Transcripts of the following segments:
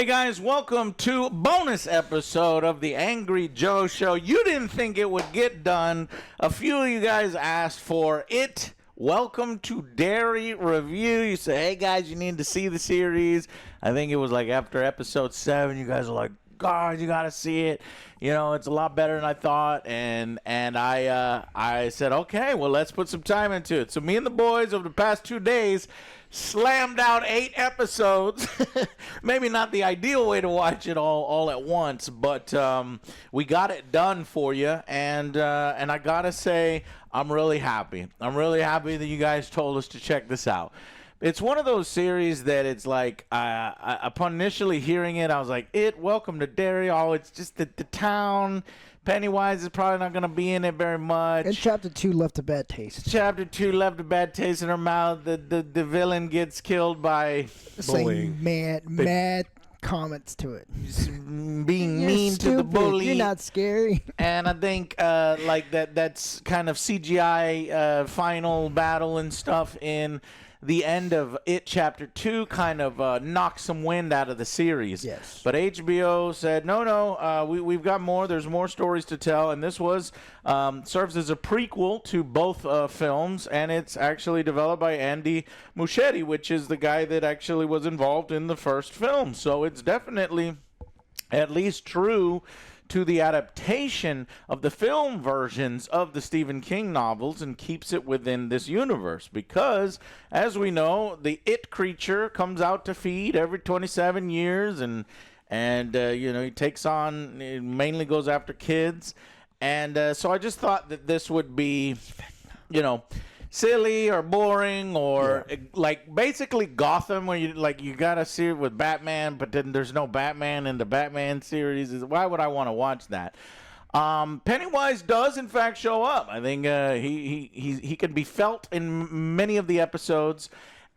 Hey guys, welcome to a bonus episode of the Angry Joe Show. You didn't think it would get done. A few of you guys asked for it. Welcome to Derry Review. You say, hey guys, you need to see the series. I think it was like after episode 7, you guys are like, God, you gotta see it. You know, it's a lot better than I thought. And I said, okay, well, let's put some time into it. So me and the boys over the past 2 days slammed out 8 episodes. Maybe not the ideal way to watch it all at once, but we got it done for you. And I gotta say, I'm really happy. I'm really happy that you guys told us to check this out. It's one of those series that it's like, upon initially hearing it, I was like, welcome to Derry. Oh, it's just the town. Pennywise is probably not going to be in it very much. And Chapter 2 left a bad taste. Chapter 2 left a bad taste in her mouth. The villain gets killed by saying mad comments to it. Being mean stupid. to the bully. You're not scary. And I think like that's kind of CGI final battle and stuff in the end of It Chapter 2 kind of knocked some wind out of the series. Yes. But HBO said, no, we've got more. There's more stories to tell. And this was serves as a prequel to both films. And it's actually developed by Andy Muschietti, which is the guy that actually was involved in the first film. So it's definitely at least true to the adaptation of the film versions of the Stephen King novels and keeps it within this universe because, as we know, the It creature comes out to feed every 27 years and you know, he takes on, it mainly goes after kids. And so I just thought that this would be, you know, silly or boring or like basically Gotham where you gotta see it with Batman, but then there's no Batman in the Batman series. Why would I want to watch that? Pennywise does in fact show up. I think he can be felt in many of the episodes,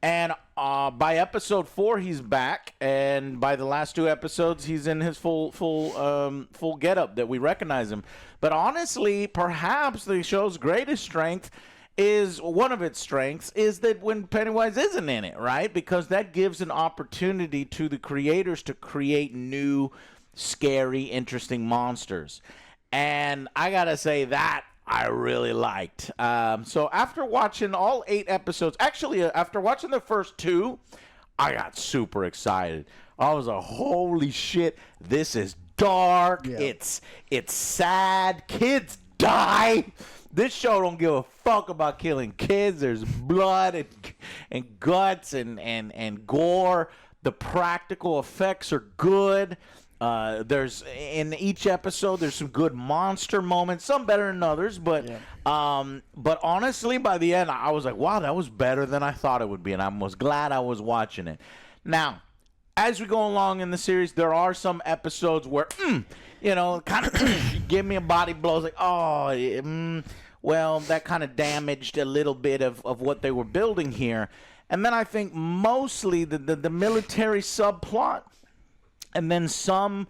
and by episode 4 he's back, and by the last 2 episodes he's in his full getup that we recognize him. But honestly, perhaps the show's greatest strength is one of its strengths is that when Pennywise isn't in it, right? Because that gives an opportunity to the creators to create new, scary, interesting monsters. And I gotta say that I really liked. So after watching all 8 episodes, actually after watching the first 2, I got super excited. I was like, holy shit, this is dark. Yeah. It's sad. Kids die. This show don't give a fuck about killing kids. There's blood and guts and gore. The practical effects are good. There's in each episode there's some good monster moments, some better than others, but honestly by the end I was like, wow, that was better than I thought it would be, and I was glad I was watching it. Now, as we go along in the series, there are some episodes where you know, kind of give me a body blow. It's like, well, that kind of damaged a little bit of what they were building here. And then I think mostly the military subplot, and then some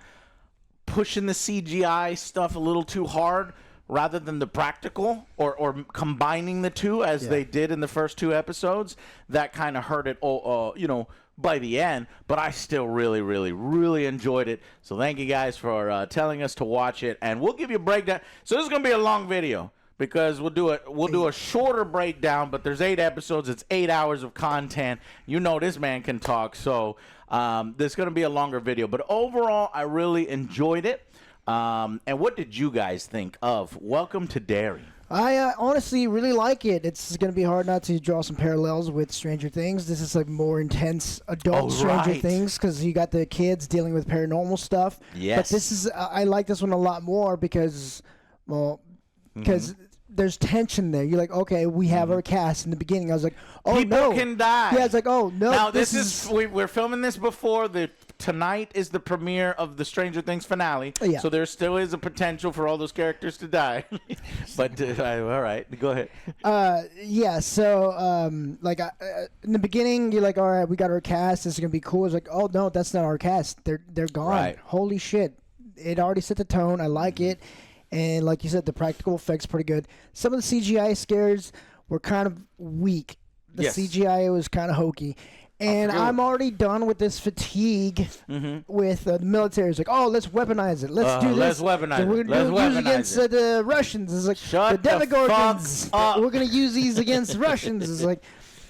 pushing the CGI stuff a little too hard rather than the practical, or combining the two as they did in the first 2 episodes. That kind of hurt it, you know, by the end. But I still really, really, really enjoyed it. So thank you guys for telling us to watch it, and we'll give you a breakdown. So this is gonna be a long video, because we'll do a shorter breakdown, but there's 8 episodes. It's 8 hours of content. You know this man can talk, so there's going to be a longer video. But overall, I really enjoyed it. And what did you guys think of Welcome to Derry? I honestly really like it. It's going to be hard not to draw some parallels with Stranger Things. This is like more intense adult Stranger Things, because you got the kids dealing with paranormal stuff. Yes. But this is I like this one a lot more because, well, there's tension there. You're like, okay, we have our cast in the beginning. I was like, oh, People can die. Yeah, it's like, oh, no. Now, this is we're filming this before tonight is the premiere of the Stranger Things finale. Yeah. So there still is a potential for all those characters to die. But, all right, go ahead. Yeah, so, like, in the beginning, you're like, all right, we got our cast. This is going to be cool. It's like, oh, no, that's not our cast. They're gone. Right. Holy shit. It already set the tone. I like it. And like you said, the practical effects pretty good. Some of the CGI scares were kind of weak. The CGI was kind of hokey. And I'm already done with this fatigue with the military. It's like, oh, let's weaponize it. Let's do this. Let's weaponize it. We're going to use against the Russians. It's like Shut the the Demogorgons. fuck up. We're going to use these against Russians. It's like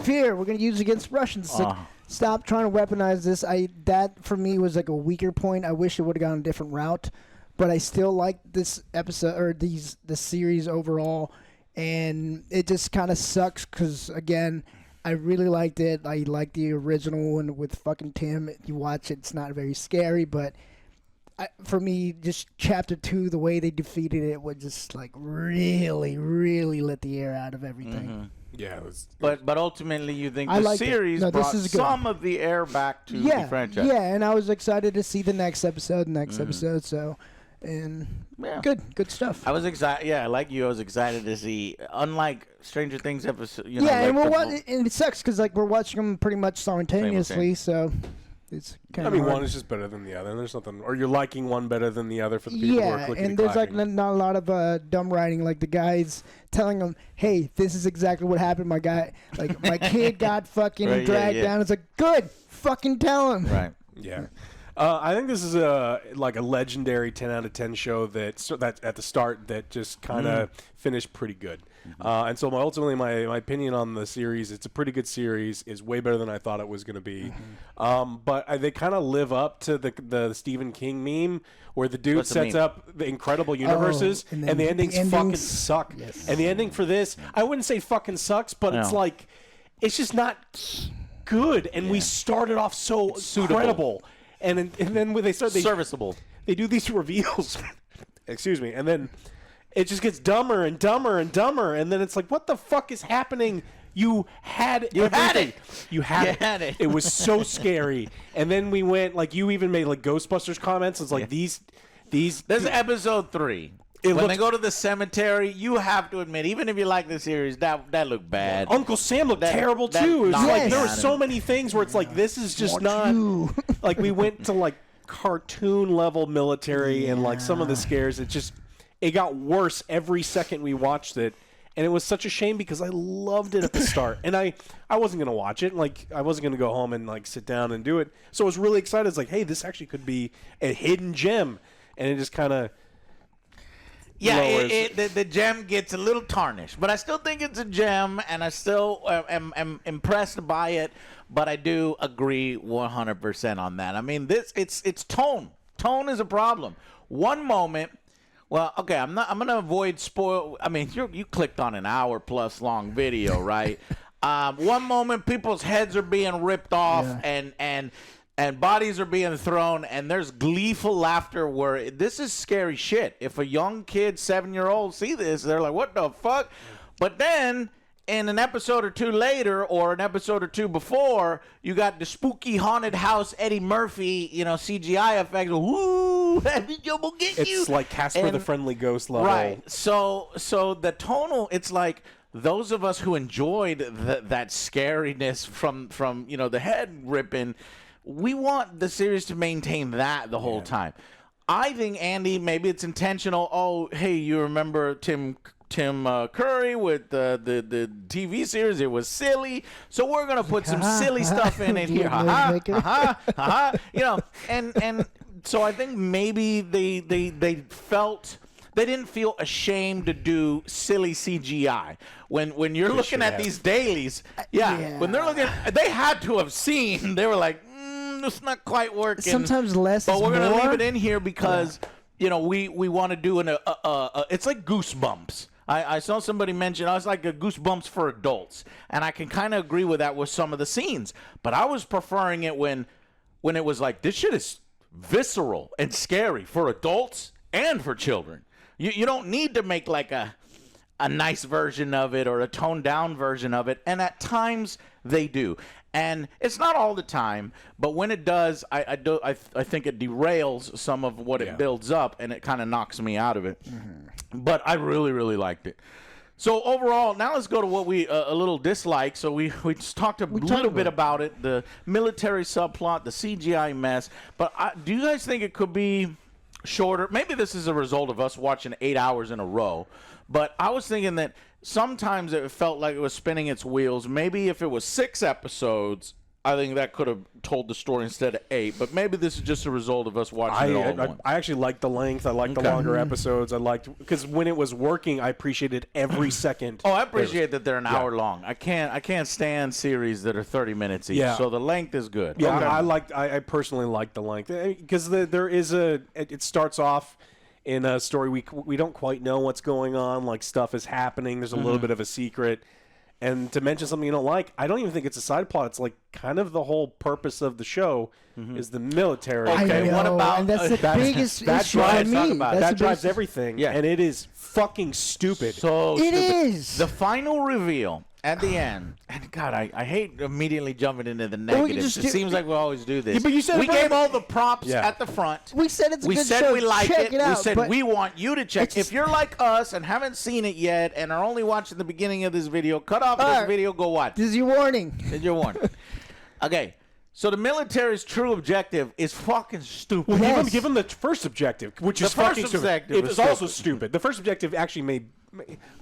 fear. We're going to use against Russians. It's like, stop trying to weaponize this. That for me was like a weaker point. I wish it would have gone a different route, but I still like this episode or the series overall. And it just kind of sucks because again, I really liked it. I like the original one with fucking Tim. You watch it, it's not very scary, but for me, just chapter 2, the way they defeated it was just like really, really let the air out of everything. Yeah, it was. But ultimately, you think the series brought some of the air back to the franchise. Yeah, and I was excited to see the next episode. So, and good stuff. I was excited. Yeah, like you, I was excited to see. Unlike Stranger Things episode, and and it sucks because like we're watching them pretty much simultaneously. So it's kind of. I mean, one is just better than the other, and there's nothing. Or you're liking one better than the other for the people who are clicking and there's like not a lot of dumb writing. Like the guys telling them, "Hey, this is exactly what happened. My guy, like my kid, got fucking dragged down." It's like, good, fucking tell him. Right. Yeah. I think this is a legendary 10 out of 10 show that at the start that just kind of finished pretty good. And so ultimately my opinion on the series, it's a pretty good series, is way better than I thought it was going to be. But they kind of live up to the Stephen King meme where the dude sets up the incredible universes and the endings fucking suck. Yes. And the ending for this, I wouldn't say fucking sucks, but it's like, it's just not good. And we started off so incredible. And then when they start, serviceable. They do these reveals. Excuse me. And then it just gets dumber and dumber and dumber. And then it's like, what the fuck is happening? You had everything. You had it. It was so scary. And then we went, like, you even made like Ghostbusters comments. It's like these. This is episode 3. When they go to the cemetery, you have to admit, even if you like the series, that looked bad. Uncle Sam looked terrible too. It was like there were so many things where it's like this is just not like we went to like cartoon level military and like some of the scares. It got worse every second we watched it, and it was such a shame because I loved it at the start, and I wasn't gonna watch it. Like I wasn't gonna go home and like sit down and do it. So I was really excited. It's like, hey, this actually could be a hidden gem, and it just kind of. Yeah, the gem gets a little tarnished, but I still think it's a gem, and I still am impressed by it. But I do agree 100% on that. I mean, it's tone. Tone is a problem. One moment, well, okay, I'm gonna avoid spoil. I mean, you clicked on an hour-plus long video, right? One moment, people's heads are being ripped off, and bodies are being thrown, and there's gleeful laughter where this is scary shit. If a young kid, 7-year-old, see this, they're like, what the fuck? But then, in an episode or two later, or an episode or two before, you got the spooky haunted house Eddie Murphy, CGI effects. Woo! We'll get you. It's like Casper the Friendly Ghost level. Right. So the tonal, it's like, those of us who enjoyed that scariness from the head ripping, we want the series to maintain that the whole time. I think, Andy, maybe it's intentional. Oh, hey, you remember Tim Curry with the TV series? It was silly, so we're gonna put some silly stuff in it here. And so I think maybe they felt. They didn't feel ashamed to do silly CGI. When you're looking at these dailies, when they're looking, they had to have seen. They were like, it's not quite working. Sometimes less, but we're gonna leave it in here because we want to do it's like Goosebumps. I saw somebody mention it's like a Goosebumps for adults, and I can kind of agree with that with some of the scenes. But I was preferring it when it was like, this shit is visceral and scary for adults and for children. You don't need to make like a nice version of it or a toned down version of it, and at times they do. And it's not all the time, but when it does, I think it derails some of what it builds up, and it kind of knocks me out of it. But I really, really liked it. So overall, now let's go to what we a little dislike. So we just talked a little bit about it, the military subplot, the CGI mess. But do you guys think it could be shorter? Maybe this is a result of us watching 8 hours in a row. But I was thinking that sometimes it felt like it was spinning its wheels. Maybe if it was 6 episodes, I think that could have told the story instead of 8. But maybe this is just a result of us watching it all in one. I actually liked the length. I liked the longer episodes. I liked because when it was working, I appreciated every second. Oh, I appreciate that they're an hour long. I can't stand series that are 30 minutes each. So the length is good. Yeah, I personally like the length because there is it starts off in a story we don't quite know what's going on. Like stuff is happening. There's a little bit of a secret. And to mention something you don't like, I don't even think it's a side plot. It's like kind of the whole purpose of the show is the military. Okay, what about and that's the biggest issue for me. That drives everything. Yeah. And it is fucking stupid. So It stupid. is. The final reveal at the end, and God, I hate immediately jumping into the negatives. It seems like we always do this. Yeah, but you said we gave all the props at the front. We said it's a we good said show. we like Check it out, we said but we want you to check. If you're like us and haven't seen it yet and are only watching the beginning of this video, cut off this video, go watch. This is your warning. This is your warning. Okay. So the military's true objective is fucking stupid. Well, Give them the first objective, which is first fucking stupid. objective It is is also stupid. The first objective actually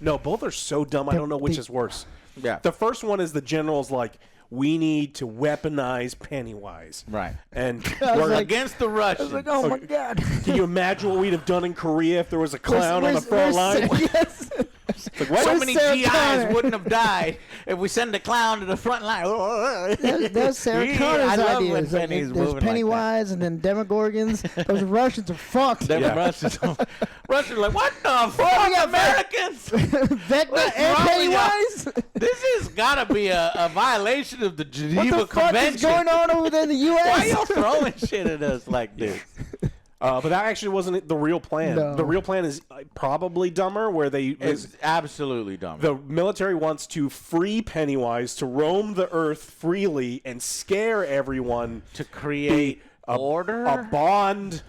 no, both are so dumb. I don't know which is worse. Yeah. The first one is the general's like, we need to weaponize Pennywise. Right. And we're like- against the Russians. I was like, oh my God. can you imagine what we'd have done in Korea if there was a clown on the front line? Yes. It's like, what? So Where's many Sarah GIs Connor? wouldn't have died if we send a clown to the front line. That was Sarah Yeah, Connor's I love idea. when It's like, Penny's there's moving like Pennywise and then Demogorgons. Those Russians are fucked. Them Yeah. Russians are like, what the we fuck, got Americans? Vecna What's and wrong with Pennywise? This has got to be a violation of the What Geneva the fuck Convention. is going on over there in the U.S.? Why y'all throwing shit at us like this? But that actually wasn't the real plan. No. The real plan is probably dumber, where It's absolutely dumb. the military wants to free Pennywise to roam the earth freely and scare everyone to create order? a bond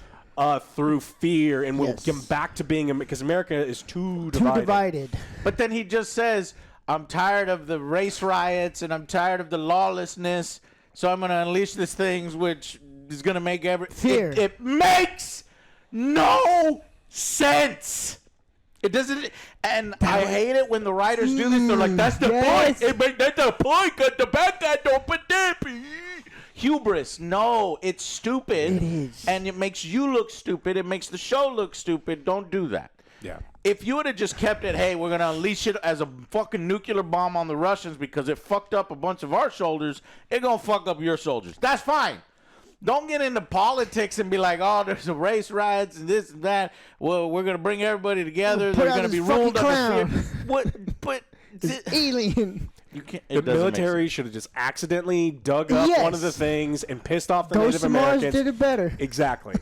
through fear, and we'll Yes. get back to being because America is too Too divided. divided. But then he just says, I'm tired of the race riots and I'm tired of the lawlessness, so I'm going to unleash this thing which is going to make Fear. It makes no sense. It doesn't, and I hate it when the writers do this. They're like, that's the Yes. point. That's the point, because the bad guy don't put that. Hubris. No, it's stupid. It is. And it makes you look stupid. It makes the show look stupid. Don't do that. Yeah. If you would have just kept it, hey, we're going to unleash it as a fucking nuclear bomb on the Russians because it fucked up a bunch of our soldiers, it's going to fuck up your soldiers. That's fine. Don't get into politics and be like, oh, there's a race riots and this and that. Well, we're going to bring everybody together. Put They're out going to be this fucking ruled under clown. fear. What? But It's alien. you can't. The military should have just accidentally dug up Yes. one of the things and pissed off the Ghost Native of Mars Americans. did it better. Exactly.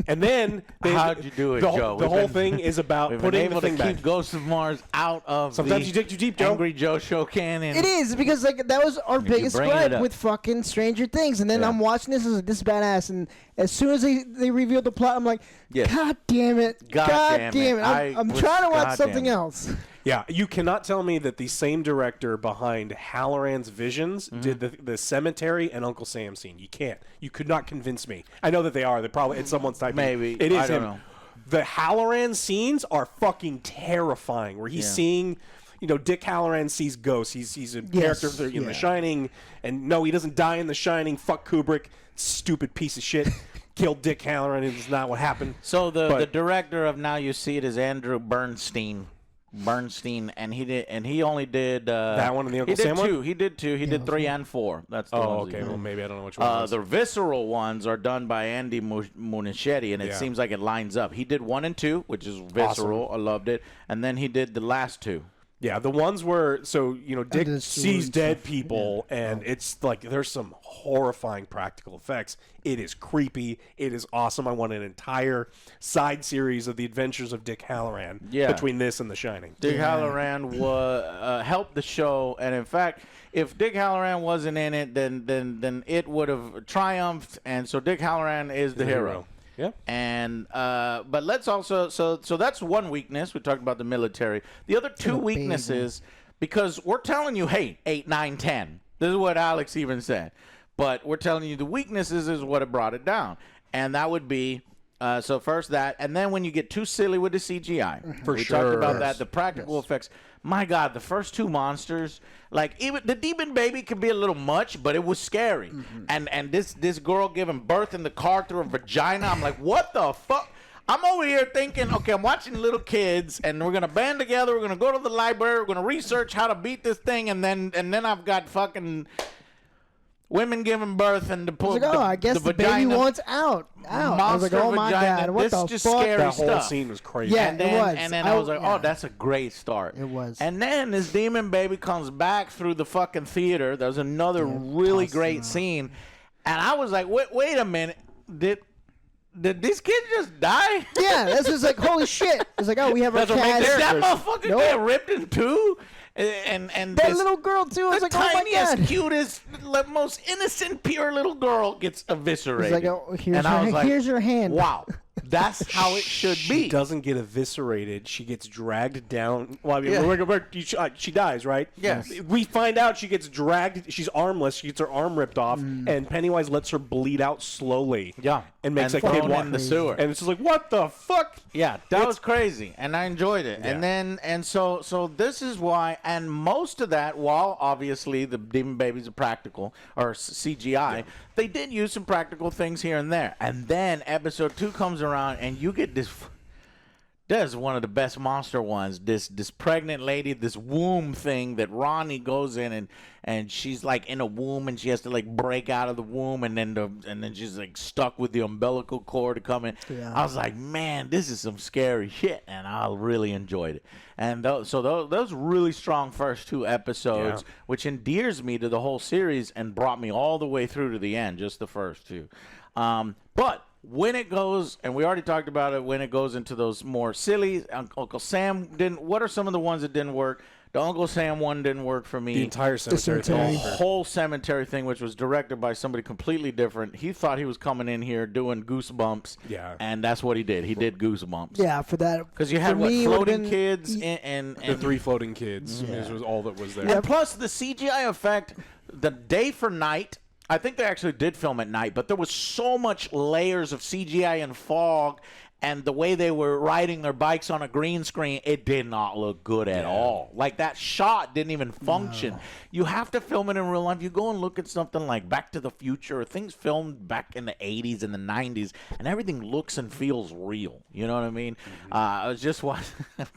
And then How'd you do it, the, Joe? The We've whole been- thing is about We've been putting able the to thing keep back. Ghosts of Mars out of Sometimes the you dig too deep, Joe. AngryJoe show canon. It is because like that was our biggest bring it gripe up. with fucking Stranger Things, and then Yeah. I'm watching this as this is badass, and as soon as they revealed the plot, I'm like, Yes. God damn it, God damn it. I'm I trying to was- watch God something damn it. else. Yeah, you cannot tell me that the same director behind Halloran's Visions Mm-hmm. did the Cemetery and Uncle Sam scene. You can't. You could not convince me. I know that they are. They probably it's someone's typing. Maybe. It is I don't him. know. The Halloran scenes are fucking terrifying. Where he's seeing, Dick Halloran sees ghosts. He's a character in The Shining, and no, he doesn't die in The Shining. Fuck Kubrick, stupid piece of shit. Killed Dick Halloran. It is not what happened. So the director of Now You See It is Andrew Bernstein, and he only did That one and the Uncle he did Sam one? two. He did two. He did 3 and 4. That's the Oh, ones he okay. did. Well, maybe I don't know which one. it was. The visceral ones are done by Andy Muschietti, and it Yeah. seems like it lines up. He did 1 and 2, which is visceral. I loved it, and then he did the last 2. Yeah, the ones where Dick the sees sewage dead stuff. people, and it's like there's some horrifying practical effects. It is creepy. It is awesome. I want an entire side series of the adventures of Dick Halloran between this and The Shining. Dick Halloran helped the show, and in fact, if Dick Halloran wasn't in it, then it would have triumphed, and so Dick Halloran is the hero. Yeah. And but let's also so that's one weakness. We talked about the military. The other two weaknesses, because we're telling you, hey, 8, 9, 10. This is what Alex even said. But we're telling you the weaknesses is what it brought it down. And that would be So first that, and then when you get too silly with the CGI, we talked about that. The practical effects. My God, the first two monsters, like even the demon baby could be a little much, but it was scary. And this girl giving birth in the car through her vagina. I'm like, what the fuck? I'm over here thinking, okay, I'm watching little kids, and we're gonna band together. We're gonna go to the library. We're gonna research how to beat this thing, and then I've got fucking women giving birth and I guess the baby wants out. I was like, oh my God, what the just fuck? Scary That whole stuff. scene was crazy. Yeah, And then, it was. And then I was like, oh, that's a great start. It was. And then this demon baby comes back through the fucking theater. There's another really great scene. And I was like, wait a minute. Did this kid just die? Yeah, this is like, holy shit. It's like, oh, we have our cat. Did that motherfucker get ripped in two? And that little girl, too. I was like, oh, my God. The tiniest, cutest, most innocent, pure little girl gets eviscerated. It's like, oh, here's your hand. Wow. That's how it should be. She doesn't get eviscerated. She gets dragged down. Well, I mean, she dies, right? Yes. We find out she gets dragged. She's armless. She gets her arm ripped off, and Pennywise lets her bleed out slowly. Yeah. And makes that kid walk in the sewer. And it's just like, what the fuck? Yeah, that was crazy, and I enjoyed it. Yeah. And so this is why, and most of that, while obviously the demon babies are practical or CGI, they did use some practical things here and there. And then episode 2 comes around, and you get this. That's one of the best monster ones. This pregnant lady, this womb thing that Ronnie goes in and she's like in a womb and she has to like break out of the womb and then she's like stuck with the umbilical cord to come in. Yeah. I was like, man, this is some scary shit, and I really enjoyed it. And those really strong first 2 episodes, which endears me to the whole series and brought me all the way through to the end, just the first 2. But when it goes, and we already talked about it, when it goes into those more silly, Uncle Sam didn't. What are some of the ones that didn't work? The Uncle Sam one didn't work for me. The entire cemetery thing. The whole cemetery thing, which was directed by somebody completely different. He thought he was coming in here doing Goosebumps. Yeah. And that's what he did. He did Goosebumps. Yeah, for that. Because you had floating kids and the 3 floating kids. Yeah. This was all that was there. And plus the CGI effect, the day for night. I think they actually did film at night, but there was so much layers of CGI and fog, and the way they were riding their bikes on a green screen, it did not look good at all. Like, that shot didn't even function. No. You have to film it in real life. You go and look at something like Back to the Future or things filmed back in the 80s and the 90s, and everything looks and feels real. You know what I mean? I was just I'm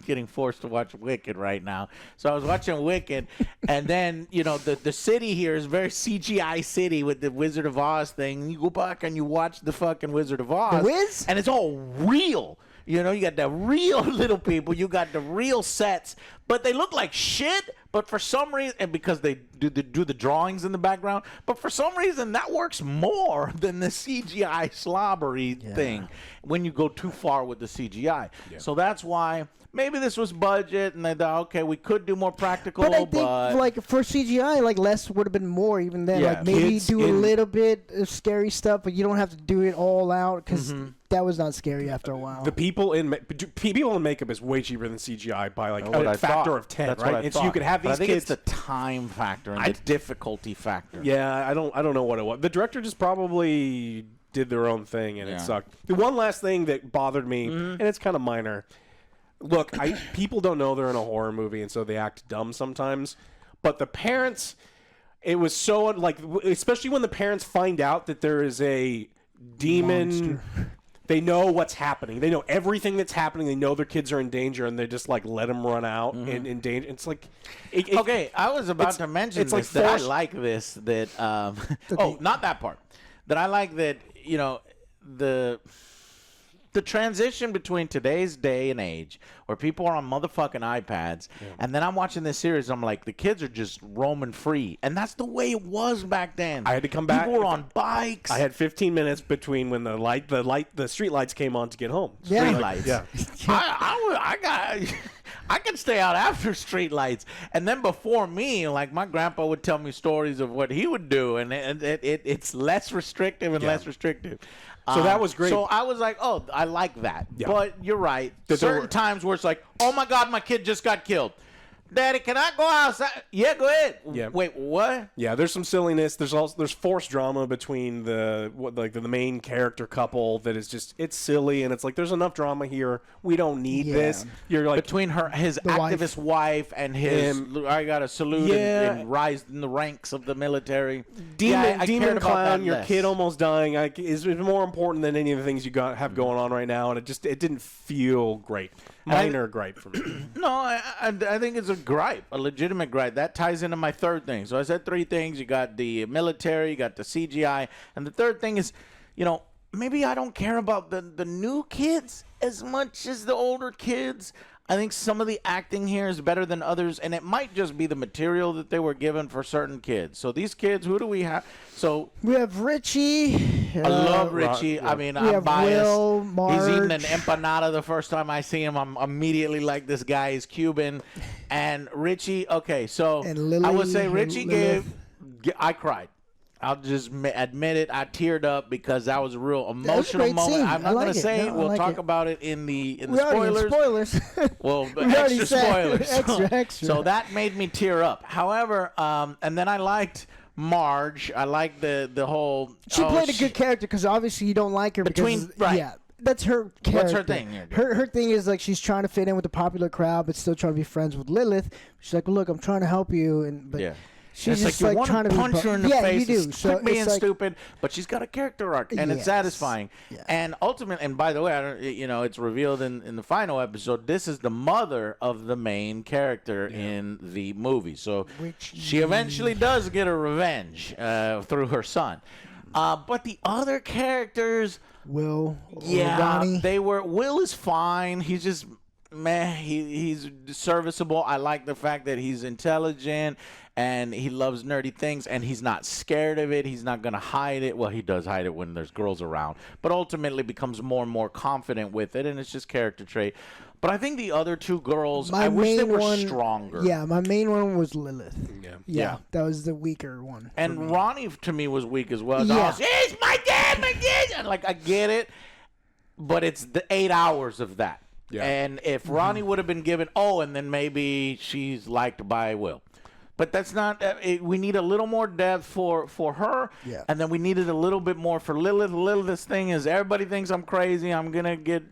getting forced to watch Wicked right now. So I was watching Wicked, and then, you know, the city here is very CGI city with the Wizard of Oz thing. You go back and you watch the fucking Wizard of Oz. The Wiz? And it's all real. You know, you got the real little people, you got the real sets, but they look like shit. But for some reason, and because they do the drawings in the background, but for some reason that works more than the CGI slobbery thing when you go too far with the CGI. Yeah. So that's why maybe this was budget, and they thought, okay, we could do more practical. But I think, like, for CGI, like, less would have been more even then. Yeah. Like, maybe do a little bit of scary stuff, but you don't have to do it all out, because that was not scary after a while. The people in makeup is way cheaper than CGI by, like, a factor of 10, that's right? And so you could have these kids. I think kids. it's the time factor and the difficulty factor. Yeah, I don't know what it was. The director just probably did their own thing, and it sucked. The one last thing that bothered me, and it's kind of minor. Look, people don't know they're in a horror movie, and so they act dumb sometimes. But the parents, it was so, like, especially when the parents find out that there is a demon. Monster. They know what's happening. They know everything that's happening. They know their kids are in danger, and they just, like, let them run out in danger. It's like... okay, I was about to mention this, like that I like this, that... not that part. That I like that, you know, the transition between today's day and age, where people are on motherfucking iPads, and then I'm watching this series, and I'm like, the kids are just roaming free, and that's the way it was back then. I had to come back. People were on bikes. I had 15 minutes between when the street lights came on to get home. Street lights. Yeah. I could stay out after street lights, and then before me, like my grandpa would tell me stories of what he would do, and it's less restrictive and less restrictive. So that was great. So I was like, oh, I like that. Yeah. But you're right. Certain times where it's like, oh, my God, my kid just got killed. Daddy, can I go outside? Yeah, go ahead. Yeah. Wait, what? Yeah, there's some silliness. There's forced drama between the main character couple that is just, it's silly, and it's like there's enough drama here. We don't need this. You're like between his activist wife and his I gotta salute and rise in the ranks of the military. Demon clown, your kid almost dying is more important than any of the things you have going on right now, and it didn't feel great. Minor gripe for me. No, I think it's a gripe, a legitimate gripe. That ties into my third thing. So I said three things. You got the military, you got the CGI, and the third thing is, maybe I don't care about the new kids as much as the older kids. I think some of the acting here is better than others, and it might just be the material that they were given for certain kids. So these kids, who do we have? So we have Richie. I love Richie. I mean, I'm biased. Will, Marge. He's eating an empanada the first time I see him. I'm immediately like, this guy is Cuban. And Richie, okay, so I would say Richie I cried. I'll just admit it. I teared up because that was a real emotional moment. Scene. I'm not going to say it. We'll talk about it in the spoilers. Well, extra spoilers. extra. So that made me tear up. However, and then I liked Marge. I liked the whole. She played a good character because obviously you don't like her yeah. That's her character. What's her thing? Her thing is like she's trying to fit in with the popular crowd, but still trying to be friends with Lilith. She's like, "Look, I'm trying to help you," but she's just like trying to punch her in the face. You do. Quit being stupid, but she's got a character arc, and it's satisfying. Yeah. And ultimately, and by the way, it's revealed in the final episode. This is the mother of the main character in the movie. So she eventually does get a revenge through her son. But the other characters, Will, Ronnie, Will is fine. He's just. He's serviceable. I like the fact that he's intelligent and he loves nerdy things and he's not scared of it. He's not going to hide it. Well, he does hide it when there's girls around, but ultimately becomes more and more confident with it, and it's just character trait. But I think the other two girls, I wish they were stronger. Yeah, my main one was Lilith. Yeah, that was the weaker one. And Ronnie, to me, was weak as well. Yeah. He's my dad, Like, I get it, but it's the 8 hours of that. Yeah. And if Ronnie would have been given, and then maybe she's liked by Will. But that's not, we need a little more depth for her. Yeah. And then we needed a little bit more for Lilith. Lilith's thing is everybody thinks I'm crazy. I'm going to get,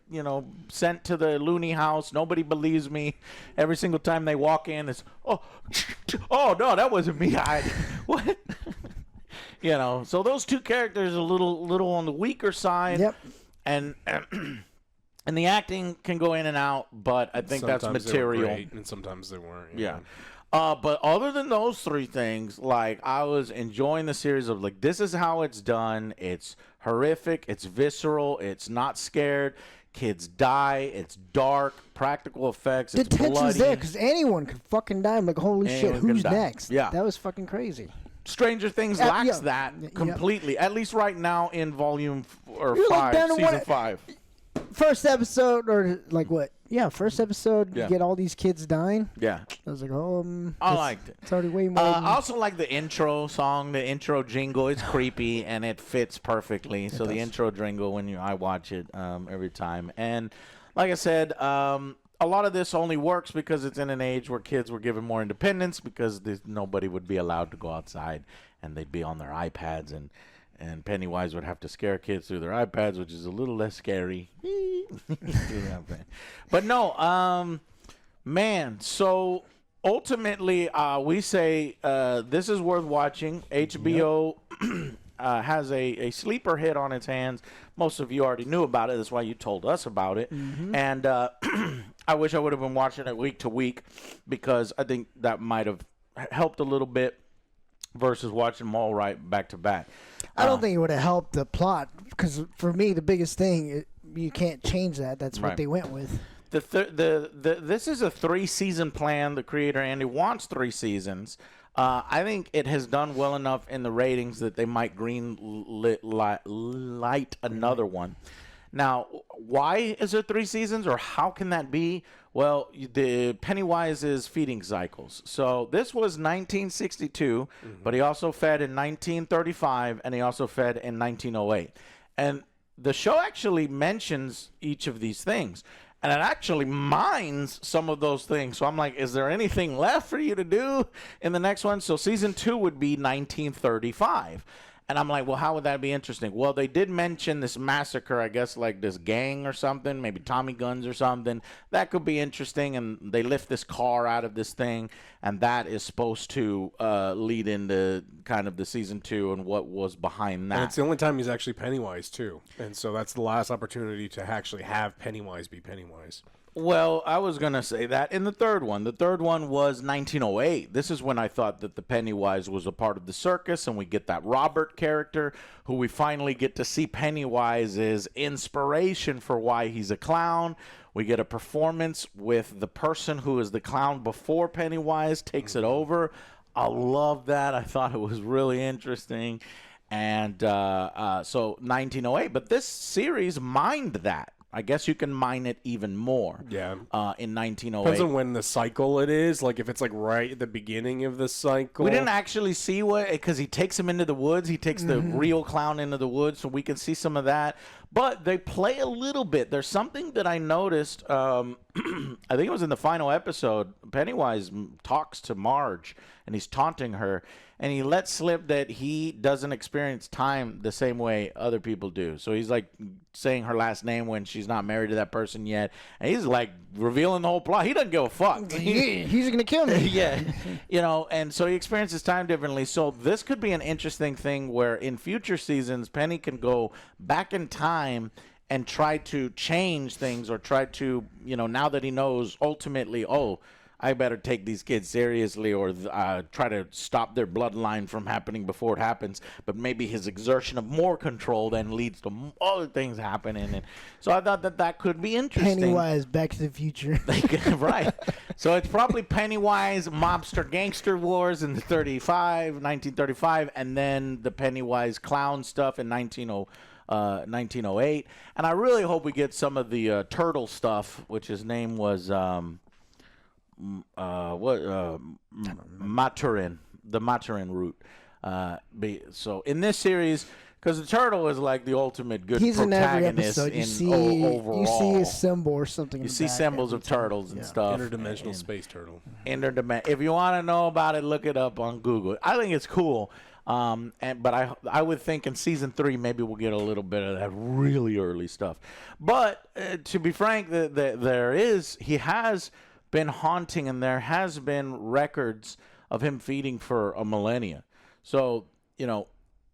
sent to the loony house. Nobody believes me. Every single time they walk in, it's, oh no, that wasn't me. What? So those two characters are a little on the weaker side. Yep. And the acting can go in and out, but I think sometimes that's material. They were great, and sometimes they weren't. Yeah. But other than those three things, like, I was enjoying the series of, like, this is how it's done. It's horrific. It's visceral. It's not scared. Kids die. It's dark. Practical effects. It's bloody. The tension's there because anyone could fucking die. I'm like, holy shit, who's next? Yeah. That was fucking crazy. Stranger Things lacks that completely, at least right now in season 5. First episode, or like what? Yeah, first episode, you get all these kids dying. Yeah. I was like, I liked it. It's already way more. I also like the intro song, the intro jingle. It's creepy, and it fits perfectly. So the intro jingle, I watch it every time. And like I said, a lot of this only works because it's in an age where kids were given more independence because nobody would be allowed to go outside, and they'd be on their iPads, and Pennywise would have to scare kids through their iPads, which is a little less scary. But no, man, so ultimately we say this is worth watching. HBO has a sleeper hit on its hands. Most of you already knew about it. That's why you told us about it. Mm-hmm. And I wish I would have been watching it week to week because I think that might have helped a little bit versus watching them all right back to back. I don't think it would have helped the plot because for me the biggest thing you can't change that. That's what they went with. This is a 3-season plan. The creator Andy wants 3 seasons. I think it has done well enough in the ratings that they might light another one. Now, why is there 3 seasons, or how can that be? Well, the Pennywise's feeding cycles. So this was 1962, but he also fed in 1935, and he also fed in 1908. And the show actually mentions each of these things. And it actually mines some of those things. So I'm like, is there anything left for you to do in the next one? So season 2 would be 1935. And I'm like, well, how would that be interesting? Well, they did mention this massacre, I guess, like this gang or something, maybe Tommy guns or something. That could be interesting. And they lift this car out of this thing, and that is supposed to lead into kind of the season 2 and what was behind that. And it's the only time he's actually Pennywise, too. And so that's the last opportunity to actually have Pennywise be Pennywise. Well, I was going to say that in the third one. The third one was 1908. This is when I thought that the Pennywise was a part of the circus, and we get that Robert character, who we finally get to see Pennywise's inspiration for why he's a clown. We get a performance with the person who is the clown before Pennywise takes it over. I love that. I thought it was really interesting. And so 1908. But this series mined that. I guess you can mine it even more. Yeah. In 1908. Depends on when the cycle it is. Like if it's like right at the beginning of the cycle. We didn't actually see what, because he takes him into the woods. He takes the real clown into the woods, so we can see some of that. But they play a little bit. There's something that I noticed. I think it was in the final episode. Pennywise talks to Marge, and he's taunting her. And he lets slip that he doesn't experience time the same way other people do. So he's like saying her last name when she's not married to that person yet. And he's like revealing the whole plot. He doesn't give a fuck. He's going to kill me. Yeah. You know, and so he experiences time differently. So this could be an interesting thing where in future seasons, Penny can go back in time and try to change things, or try to, you know, now that he knows ultimately, oh, I better take these kids seriously, or try to stop their bloodline from happening before it happens. But maybe his exertion of more control then leads to other things happening. And so I thought that that could be interesting. Pennywise, Back to the Future. Right. So it's probably Pennywise, mobster, gangster wars in the 1935, and then the Pennywise clown stuff in 1908. And I really hope we get some of the turtle stuff, which his name was... Maturin, the Maturin route. So in this series, because the turtle is like the ultimate good He's protagonist in every episode. overall. You see a symbol or something. You see symbols of turtles and stuff. Interdimensional space turtle. If you want to know about it, look it up on Google. I think it's cool. But I would think in season 3 maybe we'll get a little bit of that really early stuff. But to be frank, he has been haunting, and there has been records of him feeding for a millennia. So, you know,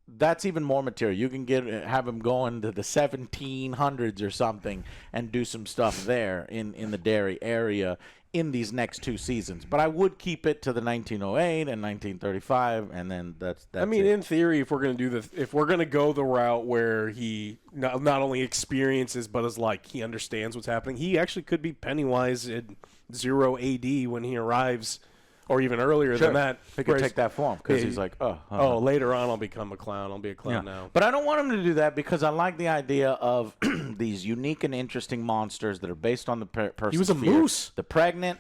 that's even more material. You can have him go into the 1700s or something and do some stuff there in the Derry area in these next 2 seasons. But I would keep it to the 1908 and 1935, and then that's I mean, in theory, if we're going to go the route where he not only experiences but is like he understands what's happening, he actually could be Pennywise in 0 AD when he arrives, or even earlier than that. He could take that form because he's like, later on I'll become a clown. I'll be a clown now. But I don't want him to do that because I like the idea of these unique and interesting monsters that are based on the person's He was a moose. The pregnant.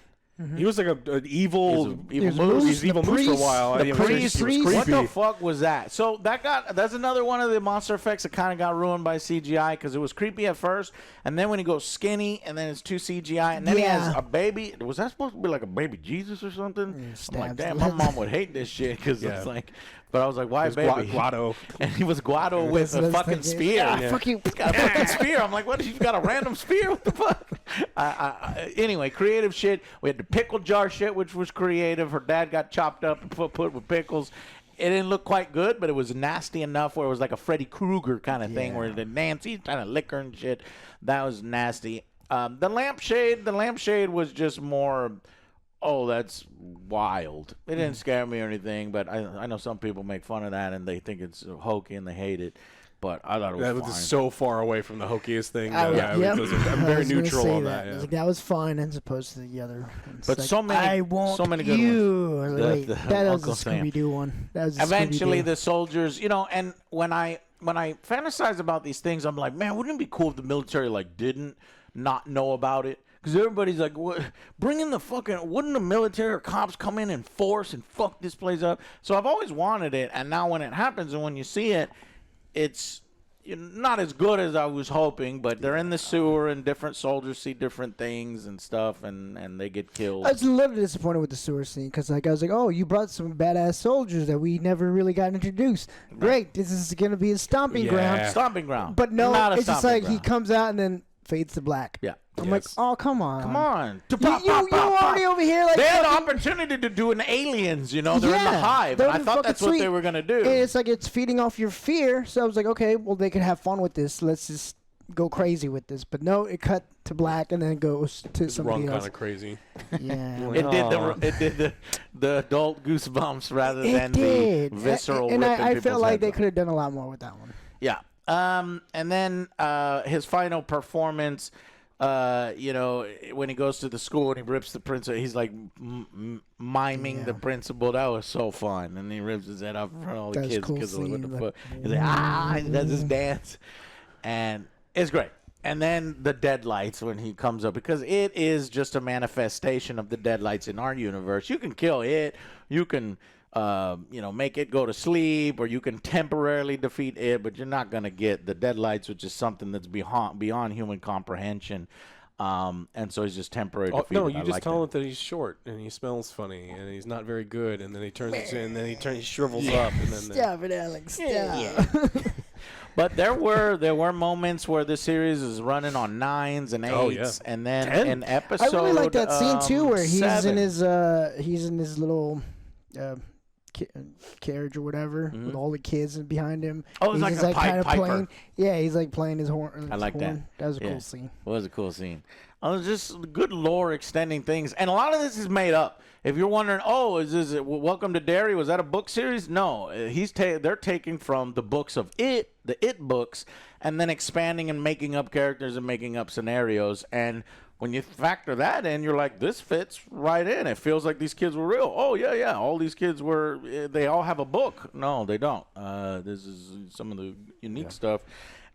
He was like an evil moose. He was evil moose for a while. The priest. What What the fuck was that? So that's another one of the monster effects that kind of got ruined by CGI because it was creepy at first, and then when he goes skinny, and then it's too CGI, and then he has a baby. Was that supposed to be like a baby Jesus or something? I'm like, damn, my mom would hate this shit because it's like. But I was like, why baby? Guado. And he was Guado with a fucking spear. Yeah. Fuck you. He's got a fucking spear. I'm like, what? You've got a random spear? What the fuck? Anyway, creative shit. We had the pickle jar shit, which was creative. Her dad got chopped up and put with pickles. It didn't look quite good, but it was nasty enough where it was like a Freddy Krueger kind of thing where the Nancy's trying to lick her and shit. That was nasty. The lampshade was just more... Oh, that's wild. It didn't scare me or anything, but I know some people make fun of that and they think it's hokey and they hate it. But I thought it was fine. That was so far away from the hokiest thing. I'm very neutral on that. Yeah. That was fine as opposed to the other. But like, so many good ones. That was the Scooby-Doo one. Eventually, the soldiers, you know, and when I fantasize about these things, I'm like, man, wouldn't it be cool if the military didn't not know about it? Because everybody's like, what? Bring in the fucking, wouldn't the military or cops come in and force and fuck this place up? So I've always wanted it, and now when it happens and when you see it, it's not as good as I was hoping, but they're in the sewer and different soldiers see different things and stuff, and they get killed. I was a little disappointed with the sewer scene because I was like, oh, you brought some badass soldiers that we never really got introduced. Great, this is going to be a stomping ground. Stomping ground. But no, Not a it's just stomping like he ground. comes out and then fades to black. Yeah. I'm like, oh, come on. Come on. You already over here like... They had the opportunity to do an Aliens, they're in the hive. And I thought that's what they were going to do. And it's like it's feeding off your fear. So I was like, okay, well, they could have fun with this. Let's just go crazy with this. But no, it cut to black and then goes to somebody else. Kind of crazy. Yeah. It did the adult goosebumps rather than the visceral and ripping I felt people's like heads they off. could have done a lot more with that one. Yeah. And then his final performance, when he goes to the school and he rips the principal, he's like miming the principal. That was so fun. And he rips his head off in front of all the kids. Cool Kids are like, what the scene, fuck? He's like, he does his dance. And it's great. And then the deadlights when he comes up, because it is just a manifestation of the deadlights in our universe. You can kill it. You can, make it go to sleep, or you can temporarily defeat it, but you're not going to get the deadlights, which is something that's beyond human comprehension. And so he's just temporarily defeated. No, you just tell him that he's short and he smells funny and he's not very good, and then he turns and then he shrivels up, and then Stop it, Alex. Stop. Yeah. But there were moments where the series is running on 9s and 8s, and then 10. in episode I really like that scene too, where he's 7. in his little carriage or whatever with all the kids behind him. Oh, it's he's like a kinda piper. playing. Yeah, he's like playing his horn. I like that. That was a Yeah. cool scene. It was a cool scene. It was just good lore extending things, and a lot of this is made up. If you're wondering, is it Welcome to Derry? Was that a book series? No, they're taking from the books of the It books, and then expanding and making up characters and making up scenarios. And when you factor that in, you're like, this fits right in. It feels like these kids were real. Oh yeah, all these kids they all have a book. No, they don't. This is some of the unique stuff.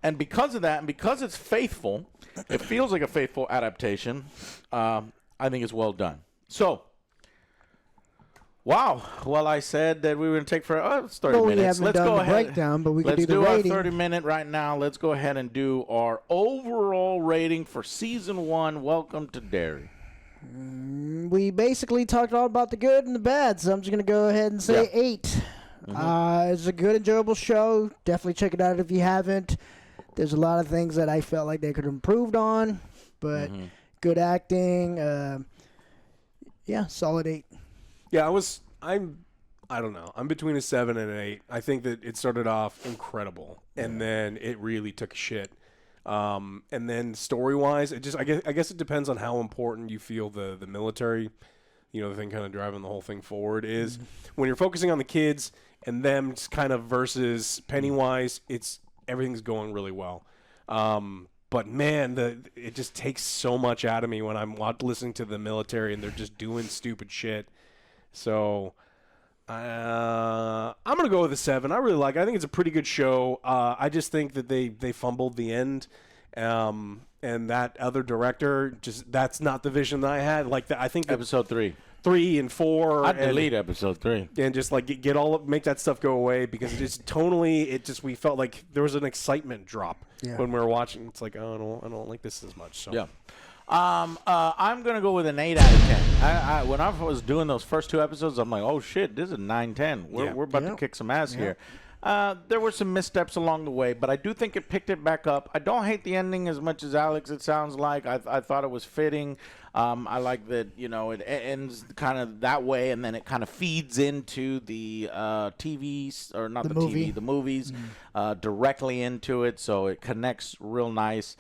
And because of that, and because it's faithful, it feels like a faithful adaptation. I think it's well done. So, wow. Well, I said that we were going to take for 30 minutes. We haven't Let's done go the ahead. breakdown, but we can Let's do the rating. our 30-minute right now. Let's go ahead and do our overall rating for Season 1, Welcome to Derry. We basically talked all about the good and the bad, so I'm just going to go ahead and say 8. It's a good, enjoyable show. Definitely check it out if you haven't. There's a lot of things that I felt like they could have improved on, but good acting. Solid 8. Yeah, I don't know. I'm between a 7 and an 8. I think that it started off incredible, and then it really took a shit. And then story-wise, I guess it depends on how important you feel the military, the thing kind of driving the whole thing forward is. When you're focusing on the kids and them just kind of versus Pennywise, everything's going really well. But man, it just takes so much out of me when I'm listening to the military and they're just doing stupid shit. So I'm gonna go with a 7. I think it's a pretty good show. I just think that they fumbled the end, and that other director that's not the vision that I had. I think Episode 3 and 4. I'd delete Episode 3 and just make that stuff go away, because it just tonally we felt like there was an excitement drop when we were watching. It's like, oh, I don't like this as much. So. Yeah. I'm gonna go with an 8 out of 10. When I was doing those first 2 episodes, I'm like, oh shit, this is a 9-10. We're about to kick some ass here. There were some missteps along the way, but I do think it picked it back up. I don't hate the ending as much as Alex. It sounds like I thought it was fitting. I like that it ends kind of that way, and then it kind of feeds into the TV, or not the TV, the movies directly into it, so it connects real nice.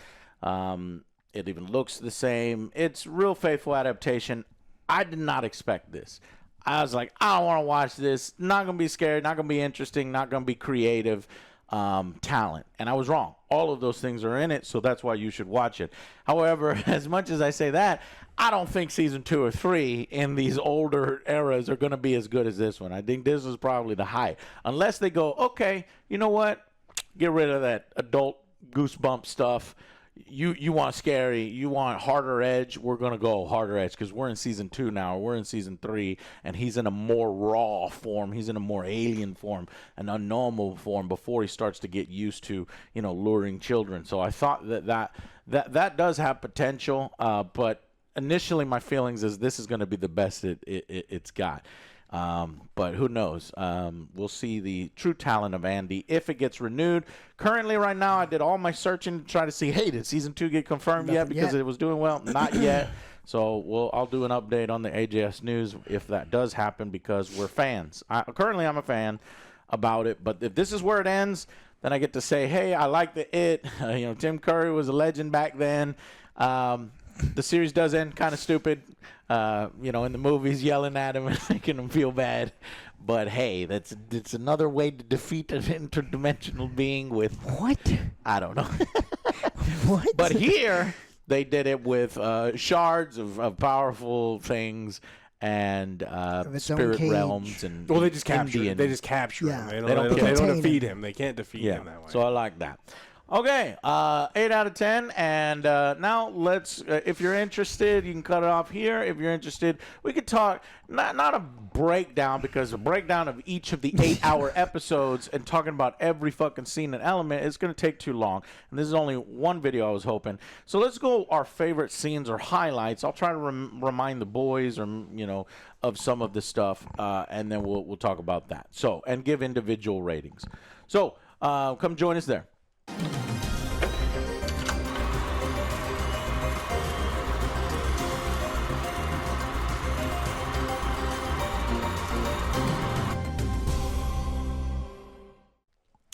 It even looks the same. It's real faithful adaptation. I did not expect this. I was like, I don't want to watch this. Not going to be scary. Not going to be interesting. Not going to be creative talent. And I was wrong. All of those things are in it, so that's why you should watch it. However, as much as I say that, I don't think season 2 or 3 in these older eras are going to be as good as this one. I think this is probably the high. Unless they go, okay, you know what? Get rid of that adult goosebump stuff. you want scary, you want harder edge, we're going to go harder edge because we're in season 2 now. We're in season 3, and he's in a more raw form. He's in a more alien form, an unnormal form before he starts to get used to, luring children. So I thought that does have potential, but initially my feelings is this is going to be the best it's got. But who knows? We'll see the true talent of Andy if it gets renewed. Currently, right now, I did all my searching to try to see, hey, did season 2 get confirmed yet? Because it was doing well. Not yet. So I'll do an update on the AJS News if that does happen because we're fans. Currently, I'm a fan about it. But if this is where it ends, then I get to say, hey, I like It. Tim Curry was a legend back then. The series does end kind of stupid, in the movies, yelling at him and making him feel bad. But hey, it's another way to defeat an interdimensional being with what? I don't know. What? But here they did it with shards of powerful things and spirit realms and they just capture Indian. They just capture him. They don't defeat him. They can't defeat him that way. So I like that. Okay, 8 out of 10, and now let's. If you're interested, you can cut it off here. If you're interested, we could talk not a breakdown because a breakdown of each of the 8-hour episodes and talking about every fucking scene and element is going to take too long. And this is only one video I was hoping. So let's go our favorite scenes or highlights. I'll try to remind the boys or of some of the stuff, and then we'll talk about that. So and give individual ratings. So come join us there.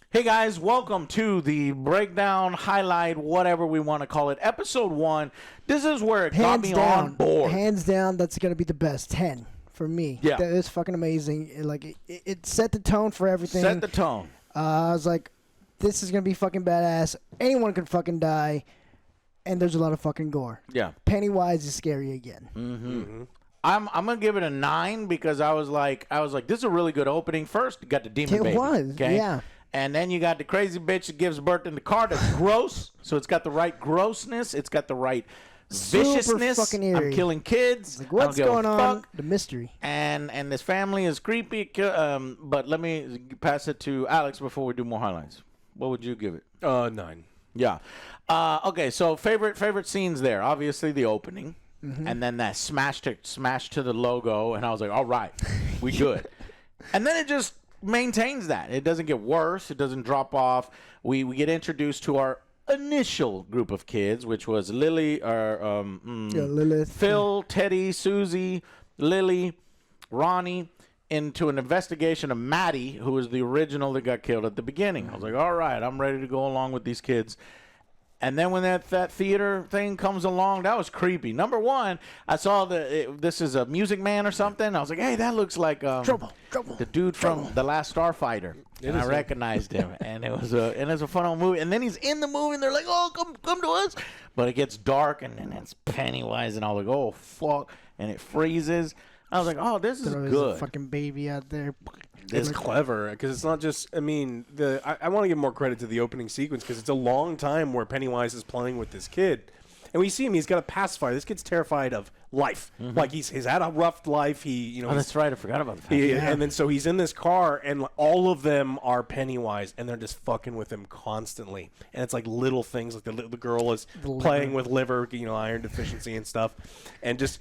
Hey guys, welcome to the breakdown, highlight, whatever we want to call it, episode 1. This is where it got me on board. Hands down, that's going to be the best. 10 for me. Yeah. That is fucking amazing. It set the tone for everything. Set the tone. I was like, this is going to be fucking badass. Anyone can fucking die. And there's a lot of fucking gore. Yeah. Pennywise is scary again. Mm-hmm. I'm gonna give it a 9 because I was like, this is a really good opening. First, you got the demon baby. It was, okay? yeah. And then you got the crazy bitch that gives birth in the car that's gross. So it's got the right grossness. It's got the right viciousness. Super fucking eerie. I'm killing kids. Like, what's going on? The mystery. And this family is creepy. But let me pass it to Alex before we do more highlights. What would you give it? 9. Yeah. Okay. So favorite scenes there. Obviously the opening, and then that smash to the logo, and I was like, all right, we good. And then it just maintains that. It doesn't get worse. It doesn't drop off. We get introduced to our initial group of kids, which was Lily, Lilith, Phil, Teddy, Susie, Lily, Ronnie, into an investigation of Maddie, who was the original that got killed at the beginning. I was like, all right, I'm ready to go along with these kids. And then when that theater thing comes along, that was creepy. Number one, I saw this is a Music Man or something. I was like, hey, that looks like Trouble. the dude from The Last Starfighter. And I recognized him, and it was a fun old movie. And then he's in the movie, and they're like, oh, come to us. But it gets dark, and then it's Pennywise, and I was like, oh, fuck. And it freezes. I was like, oh, this is good. A fucking baby out there. It's clever because it's not just. I mean, I want to give more credit to the opening sequence because it's a long time where Pennywise is playing with this kid, and we see him. He's got a pacifier. This kid's terrified of life. Like he's had a rough life. Oh, that's right. I forgot about the pacifier. And then so he's in this car, and all of them are Pennywise, and they're just fucking with him constantly. And it's like little things, like the girl is playing with liver, iron deficiency and stuff, and just.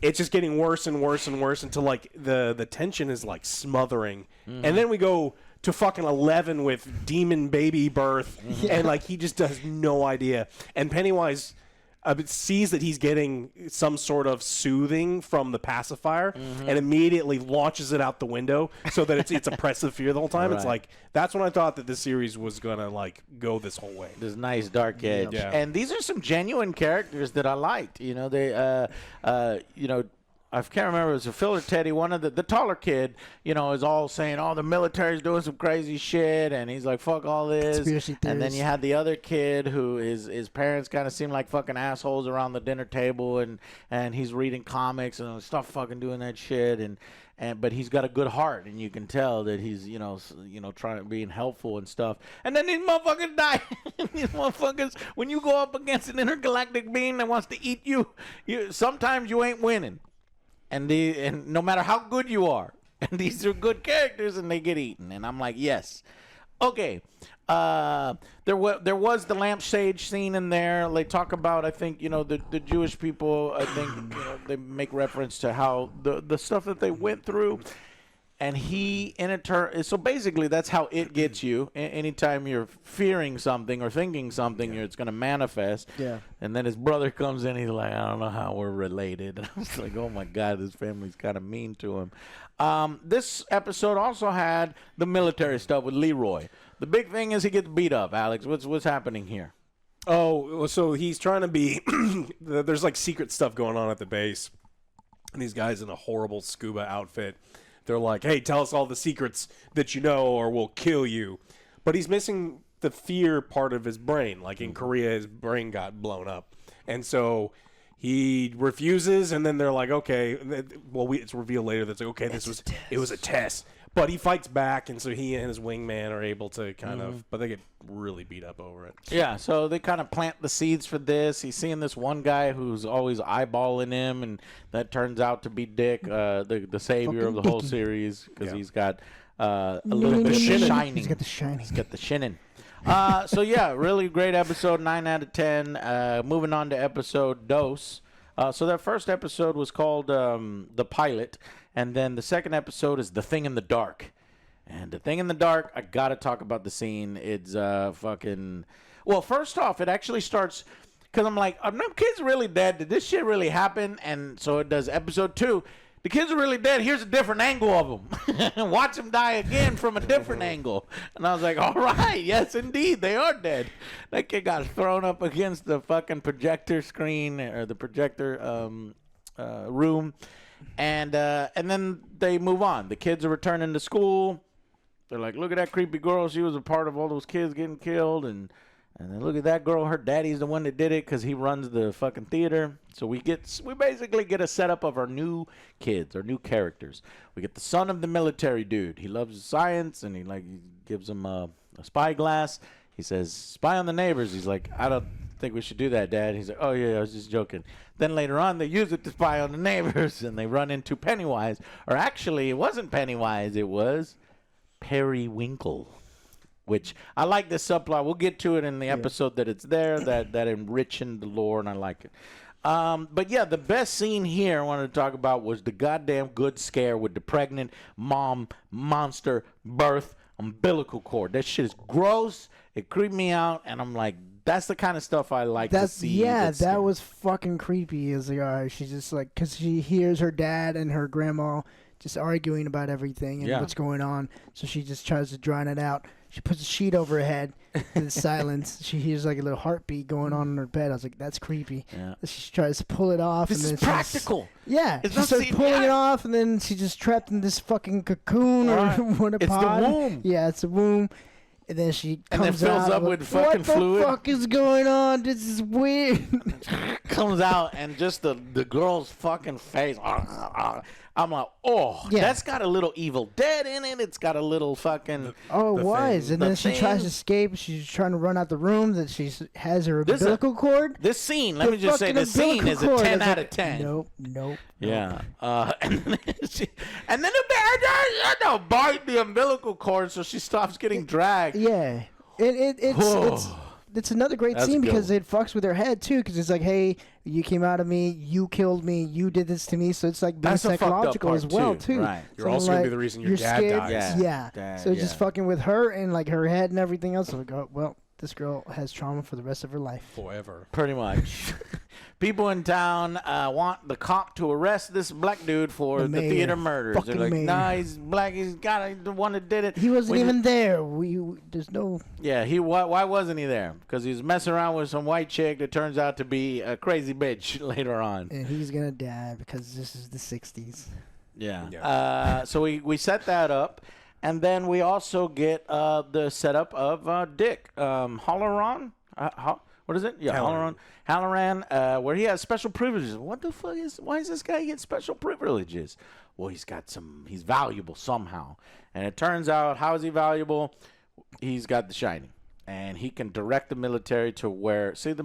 It's just getting worse and worse and worse until like the tension is like smothering, and then we go to fucking 11 with demon baby birth, and like he just has no idea. And Pennywise sees that he's getting some sort of soothing from the pacifier, and immediately launches it out the window so that it's oppressive fear the whole time. Right. It's like that's when I thought that this series was gonna like go this whole way. This nice dark edge, and these are some genuine characters that I liked. I can't remember, it was a Phil or Teddy, one of the taller kid, you know, is all saying, oh, the military's doing some crazy shit, and he's like, fuck all this. Conspiracy theories. And then you had the other kid who his parents kind of seem like fucking assholes around the dinner table, and he's reading comics and stop fucking doing that shit, but he's got a good heart, and you can tell that he's, you know, trying to being helpful and stuff. And then these motherfuckers die. These motherfuckers, when you go up against an intergalactic being that wants to eat you, sometimes you ain't winning. And no matter how good you are, and these are good characters, and they get eaten. And I'm like, yes. Okay. There was the lampshade scene in there. They talk about, I think, you know, the Jewish people, I think, you know, they make reference to how the stuff that they went through. And he, in a turn, so basically that's how it gets you. Anytime you're fearing something or thinking something, it's going to manifest. Yeah. And then his brother comes in, he's like, I don't know how we're related. And I was like, oh my God, this family's kind of mean to him. This episode also had the military stuff with Leroy. The big thing is he gets beat up, Alex. What's happening here? Oh, so he's trying to be, there's like secret stuff going on at the base. And these guys in a horrible scuba outfit. They're like, hey, tell us all the secrets that you know or we'll kill you. But he's missing the fear part of his brain. Like in Korea, his brain got blown up. And so he refuses, and then they're like, okay. Well, it's revealed later that it's like, okay, it was a test. But he fights back, and so he and his wingman are able to kind of, but they get really beat up over it. Yeah, so they kind of plant the seeds for this. He's seeing this one guy who's always eyeballing him, and that turns out to be Dick, the savior of the whole series, because he's got a little bit of shining. He's got the shining. He's got the shining. So, yeah, really great episode, 9 out of 10. Moving on to episode Dose. So that first episode was called The Pilot. And then the second episode is The Thing in the Dark. And The Thing in the Dark, I got to talk about the scene. It's fucking... Well, first off, it actually starts... Because I'm like, are them kids really dead? Did this shit really happen? And so it does episode 2. The kids are really dead. Here's a different angle of them. Watch them die again from a different angle. And I was like, all right, yes, indeed, they are dead. That kid got thrown up against the fucking projector screen or the projector room. And then they move on. The kids are returning to school. They're like, look at that creepy girl. She was a part of all those kids getting killed. And then look at that girl. Her daddy's the one that did it because he runs the fucking theater. So we basically get a setup of our new kids, our new characters. We get the son of the military dude. He loves science, and he gives him a spyglass. He says, spy on the neighbors. He's like, I don't think we should do that, Dad. He's like, oh, yeah, I was just joking. Then later on, they use it to spy on the neighbors, and they run into Pennywise. Or actually, it wasn't Pennywise. It was Periwinkle, which I like this subplot. We'll get to it in the episode that it's there, that enriching the lore, and I like it. But, yeah, the best scene here I wanted to talk about was the goddamn good scare with the pregnant mom monster birth umbilical cord. That shit is gross. It creeped me out, and I'm like, that's the kind of stuff I like to see. Yeah, that was fucking creepy. Is like, all right, she's just like, because she hears her dad and her grandma just arguing about everything and what's going on. So she just tries to drown it out. She puts a sheet over her head in the silence. She hears like a little heartbeat going on in her bed. I was like, that's creepy. Yeah. She tries to pull it off. This and then is practical. Yeah. She starts pulling it off, and then she's just trapped in this fucking cocoon or what a pod. It's the womb. Yeah, it's a womb. And then she comes and then fills out up with fucking fluid. What the fuck is going on? This is weird. Comes out, and just the girl's fucking face. I'm like, that's got a little Evil Dead in it. It's got a little fucking... Oh, it was. And then she tries to escape. She's trying to run out the room. That she has her umbilical cord. This scene, let me just say, this scene is a 10 out of 10. Nope. Yeah. And then the bear bite the umbilical cord, so she stops getting dragged. Yeah. It's another great scene because it fucks with her head too, because it's like, hey, you came out of me, you killed me, you did this to me, so it's like being psychological as well too. Right. You're also gonna be the reason your dad dies. Yeah. So it's just fucking with her and like her head and everything else. So we go, well, this girl has trauma for the rest of her life. Forever. Pretty much. people in town want the cop to arrest this black dude for the theater murders. They're like, nah, he's black. He's got the one that did it. He wasn't even there. There's no. Yeah, why wasn't he there? Because he was messing around with some white chick that turns out to be a crazy bitch later on. And he's gonna die because this is the '60s. Yeah. So we set that up. And then we also get the setup of Dick Halloran. What is it? Yeah, Halloran, where he has special privileges. What the fuck why is this guy get special privileges? Well, he's valuable somehow. And it turns out, how is he valuable? He's got the Shining. And he can direct the military to where, so the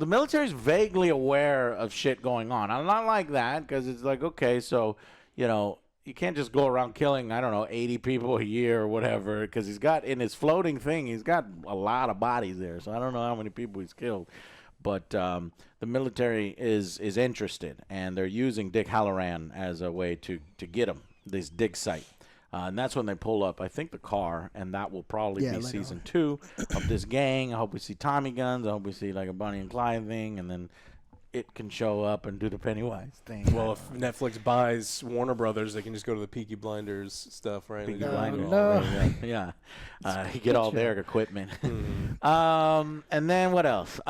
military's vaguely aware of shit going on. I'm not like that, because it's like, okay, so, you can't just go around killing, 80 people a year or whatever, because he's got, in his floating thing, he's got a lot of bodies there. So I don't know how many people he's killed. But the military is interested, and they're using Dick Halloran as a way to get him, this dig site. And that's when they pull up, I think, the car, and that will probably be season 2 of this gang. I hope we see Tommy guns. I hope we see like a Bonnie and Clyde thing, and then it can show up and do the Pennywise thing. Well, if Netflix buys Warner Brothers, they can just go to the Peaky Blinders stuff, right? Peaky Blinders. No. Yeah. You get all their equipment. And then what else?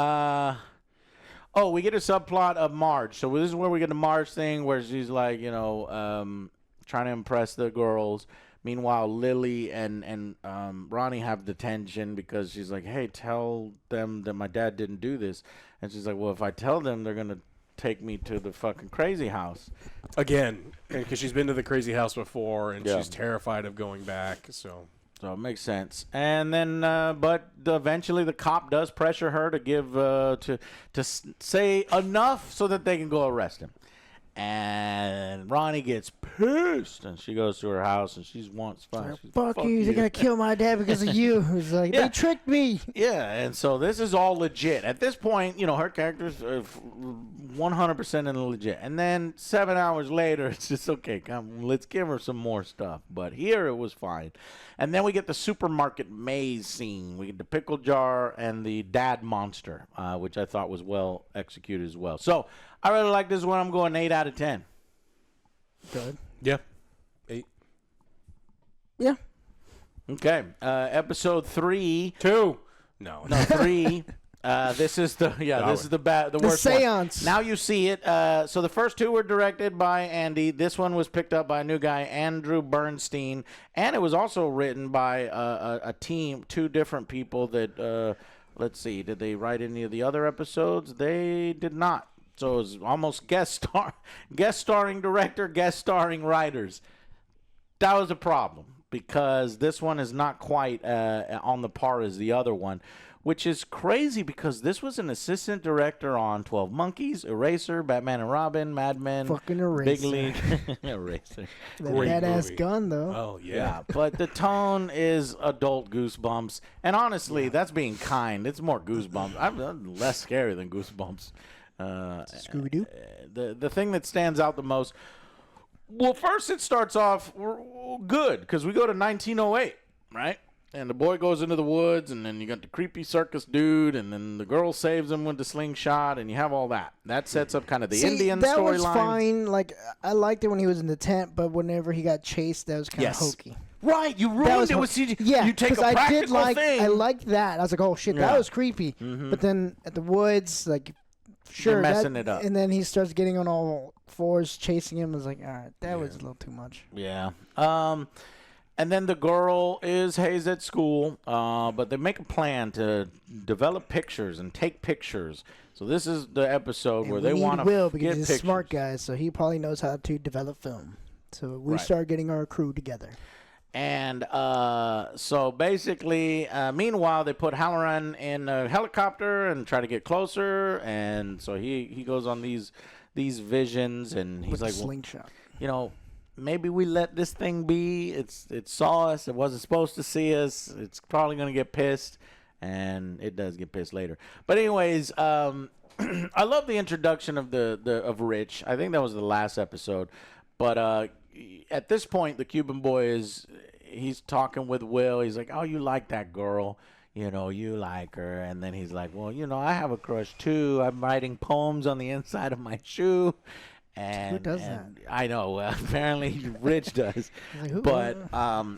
We get a subplot of Marge. So this is where we get the Marge thing where she's like, trying to impress the girls. Meanwhile, Lily and Ronnie have the tension because she's like, hey, tell them that my dad didn't do this. And she's like, well, if I tell them, they're going to take me to the fucking crazy house. Again, because she's been to the crazy house before, and she's terrified of going back. So it makes sense. And then, but eventually the cop does pressure her to give, to say enough so that they can go arrest him. And Ronnie gets pissed, and she goes to her house, and she wants fun. Fuck you! They're gonna kill my dad because of you. He's like, they tricked me. Yeah, and so this is all legit. At this point, her character's 100% in the legit. And then 7 hours later, it's just okay. Come, let's give her some more stuff. But here it was fine. And then we get the supermarket maze scene. We get the pickle jar and the dad monster, which I thought was well executed as well. So I really like this one. I'm going 8 out of 10. Good. Yeah. 8. Yeah. Okay. Episode 3. 2. No, 3. This is the worst seance. one. Now you see it. So the first 2 were directed by Andy. This one was picked up by a new guy, Andrew Bernstein, and it was also written by a team, 2 different people that. Let's see. Did they write any of the other episodes? They did not. So it was almost guest starring director, guest starring writers. That was a problem because this one is not quite on the par as the other one, which is crazy because this was an assistant director on 12 Monkeys, Eraser, Batman and Robin, Mad Men, fucking Eraser. Big League, Eraser. That badass gun though. Oh yeah. But the tone is adult Goosebumps, and honestly, that's being kind. It's more Goosebumps. I'm less scary than Goosebumps. Scooby-Doo? The thing that stands out the most, well, first it starts off good because we go to 1908, right? And the boy goes into the woods, and then you got the creepy circus dude, and then the girl saves him with the slingshot, and you have all that. That sets up kind of the Indian storyline. That was fine. Like, I liked it when he was in the tent, but whenever he got chased, that was kind of hokey. Right, you ruined it with CG. Yeah, you take a practical thing. I liked that. I was like, oh shit, that was creepy. Mm-hmm. But then at the woods, like, sure, you're messing it up. And then he starts getting on all fours, chasing him. I was like, all right, that was a little too much. Yeah. And then the girl is hazed at school, but they make a plan to develop pictures and take pictures. So this is the episode where they want to Will get because he's pictures. a smart guy, so he probably knows how to develop film. So we start getting our crew together. And so basically, meanwhile, they put Halloran in a helicopter and try to get closer. And so he goes on these visions, and he's with like, a slingshot. Maybe we let this thing be. It saw us. It wasn't supposed to see us. It's probably going to get pissed. And it does get pissed later. But anyways, I love the introduction of Rich. I think that was the last episode. But at this point, the Cuban boy he's talking with Will. He's like, oh, you like that girl. you like her. And then he's like, well, I have a crush too. I'm writing poems on the inside of my shoe. And, who does that? I know. Apparently, Rich does. Like, who? But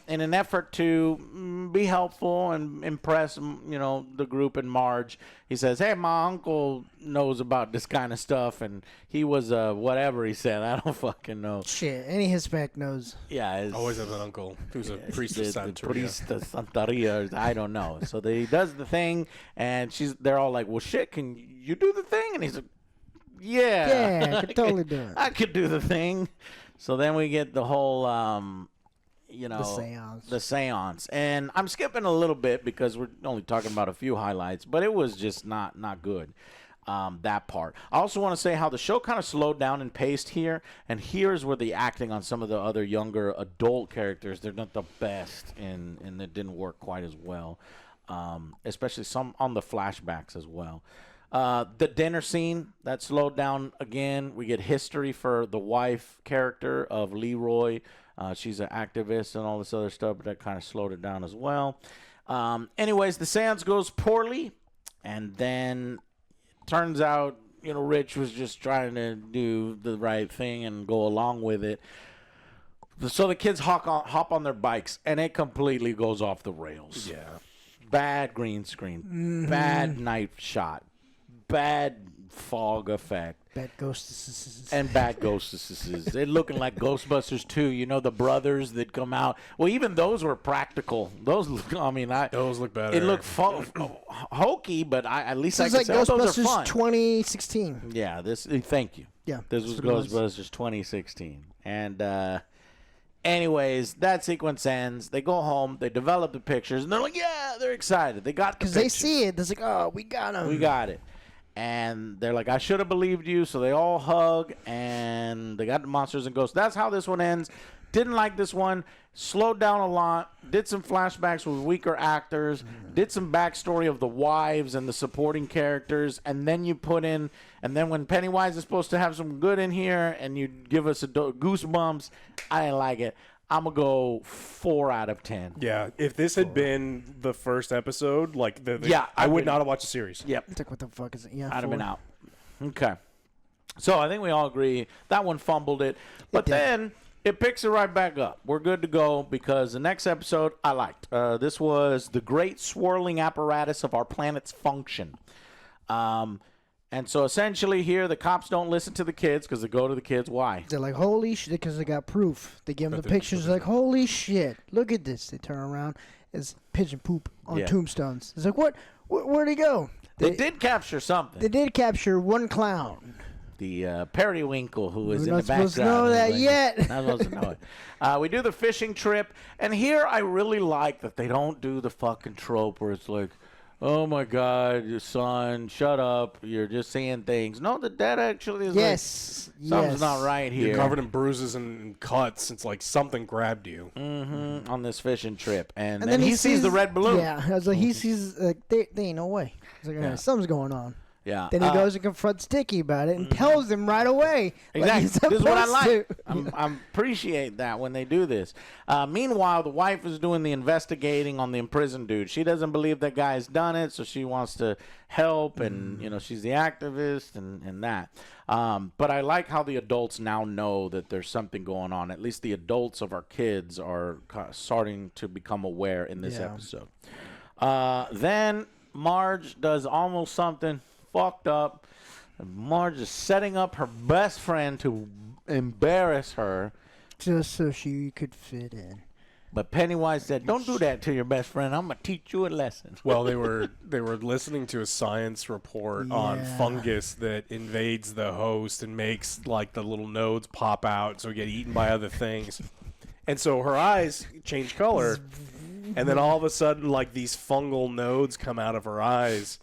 in an effort to be helpful and impress, the group and Marge, he says, "Hey, my uncle knows about this kind of stuff, and he was whatever he said. I don't fucking know." Shit, any Hispanic knows. Yeah, Always have an uncle who's a priest of the Santeria. priest of Santeria. I don't know. So he does the thing, and they're all like, "Well, shit, can you do the thing?" And he's like, Yeah, I could totally do it. I could do the thing. So then we get the whole, the seance. And I'm skipping a little bit because we're only talking about a few highlights, but it was just not good, that part. I also want to say how the show kind of slowed down and paced here, and here's where the acting on some of the other younger adult characters, they're not the best, and it didn't work quite as well, especially some on the flashbacks as well. The dinner scene, that slowed down again. We get history for the wife character of Leroy. She's an activist and all this other stuff, but that kind of slowed it down as well. Anyways, the seance goes poorly, and then turns out, Rich was just trying to do the right thing and go along with it. So the kids hop on their bikes, and it completely goes off the rails. Yeah. Bad green screen, bad night shot, bad fog effect. Bad ghosts. And bad ghostesses. They're looking like Ghostbusters 2. The brothers that come out. Well, even those were practical. Those look, those look better. It looked hokey, but at least This I is could like say those are Ghostbusters fun. 2016. Yeah, thank you. Yeah. This was that's what it Ghostbusters 2016. And anyways, that sequence ends. They go home. They develop the pictures. And they're like, yeah, they're excited. They got the Because they pictures. see it. They're like, oh, we got him. We got it. And they're like, I should have believed you. So they all hug, and they got the monsters and ghosts. That's how this one ends. Didn't like this one. Slowed down a lot. Did some flashbacks with weaker actors. Did some backstory of the wives and the supporting characters. And then you put in, and then when Pennywise is supposed to have some good in here, and you give us goosebumps, I didn't like it. I'm going to go 4 out of 10. Yeah, if this had been the first episode, I would not have watched the series. Yep. It's like, what the fuck is it? Yeah, I'd have been out. Okay. So I think we all agree that one fumbled it. But then it picks it right back up. We're good to go because the next episode I liked. This was The Great Swirling Apparatus of Our Planet's Function. And so essentially here, the cops don't listen to the kids because they go to the kids. Why? They're like, holy shit, because they got proof. They give them the pictures, like, holy shit, look at this. They turn around, it's pigeon poop on tombstones. It's like, what? Where'd he go? They did capture something. They did capture one clown. The Periwinkle, who is We're in the not supposed background. to know that yet. Not supposed to know it. We do the fishing trip, and here I really like that they don't do the fucking trope where it's like, oh my God, your son, shut up. You're just saying things. No, the dad actually is like, something's not right here. You're covered in bruises and cuts. It's like something grabbed you. On this fishing trip. And then he sees the red balloon. Yeah, I was like, he sees, they ain't no way. He's like, something's going on. Yeah. Then he goes and confronts Dickie about it and tells him right away. Exactly. Like This is what I like. to. I appreciate that when they do this. Meanwhile, the wife is doing the investigating on the imprisoned dude. She doesn't believe that guy's done it, so she wants to help, and she's the activist and that. But I like how the adults now know that there's something going on. At least the adults of our kids are starting to become aware in this episode. Then Marge does almost something fucked up. Marge is setting up her best friend to embarrass her. Just so she could fit in. But Pennywise said, don't do that to your best friend. I'm going to teach you a lesson. Well, they were listening to a science report on fungus that invades the host and makes like the little nodes pop out so get eaten by other things. And so her eyes change color. And then all of a sudden, like, these fungal nodes come out of her eyes.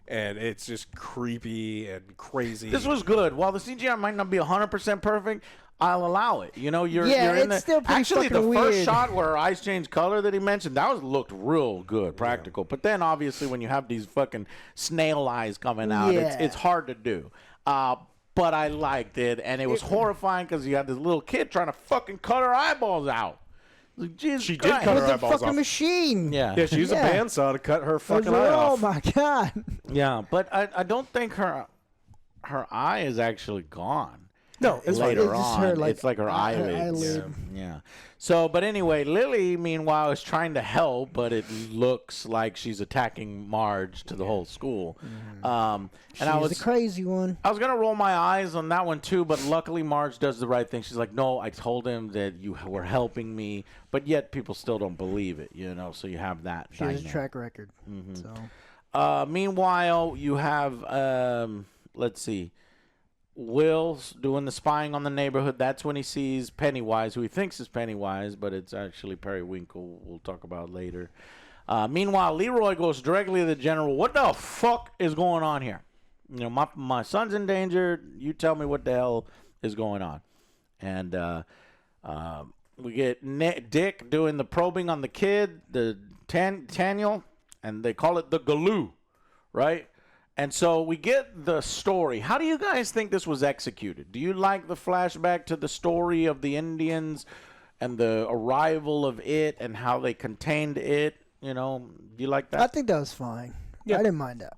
And it's just creepy and crazy. This was good. While the CGI might not be 100% perfect, I'll allow it. You're in the still pretty actually the fucking first weird. shot where her eyes changed color that he mentioned, looked real good, practical. But then obviously when you have these fucking snail eyes coming out, it's hard to do. But I liked it, and it was horrifying because you had this little kid trying to fucking cut her eyeballs out. Like, Jesus She did Christ. cut With her the eyeballs fucking off. machine. Yeah. She used a bandsaw to cut her I was fucking like, eye oh off. my god. Yeah, but I don't think her eye is actually gone. No, it's fine. Later It's just on, her, like, it's like her eyelids. eyelid. Yeah. So, but anyway, Lily, meanwhile, is trying to help, but it looks like she's attacking Marge to the whole school. And She's I was the crazy one. I was gonna roll my eyes on that one too, but luckily Marge does the right thing. She's like, "No, I told him that you were helping me," but yet people still don't believe it, you know. So you have that. She has a dynamic. track record. So Meanwhile, you have let's see, Will's doing the spying on the neighborhood. That's when he sees Pennywise, who he thinks is Pennywise, but it's actually Periwinkle. We'll talk about later. Meanwhile, Leroy goes directly to the general. What the fuck is going on here? You know, my son's in danger. You tell me what the hell is going on. And we get Dick doing the probing on the kid, the Taniel, and they call it the Galoo, right? And so we get the story. How do you guys think this was executed? Do you like the flashback to the story of the Indians and the arrival of it and how they contained it? You know, do you like that? I think that was fine. Yeah. I didn't mind that.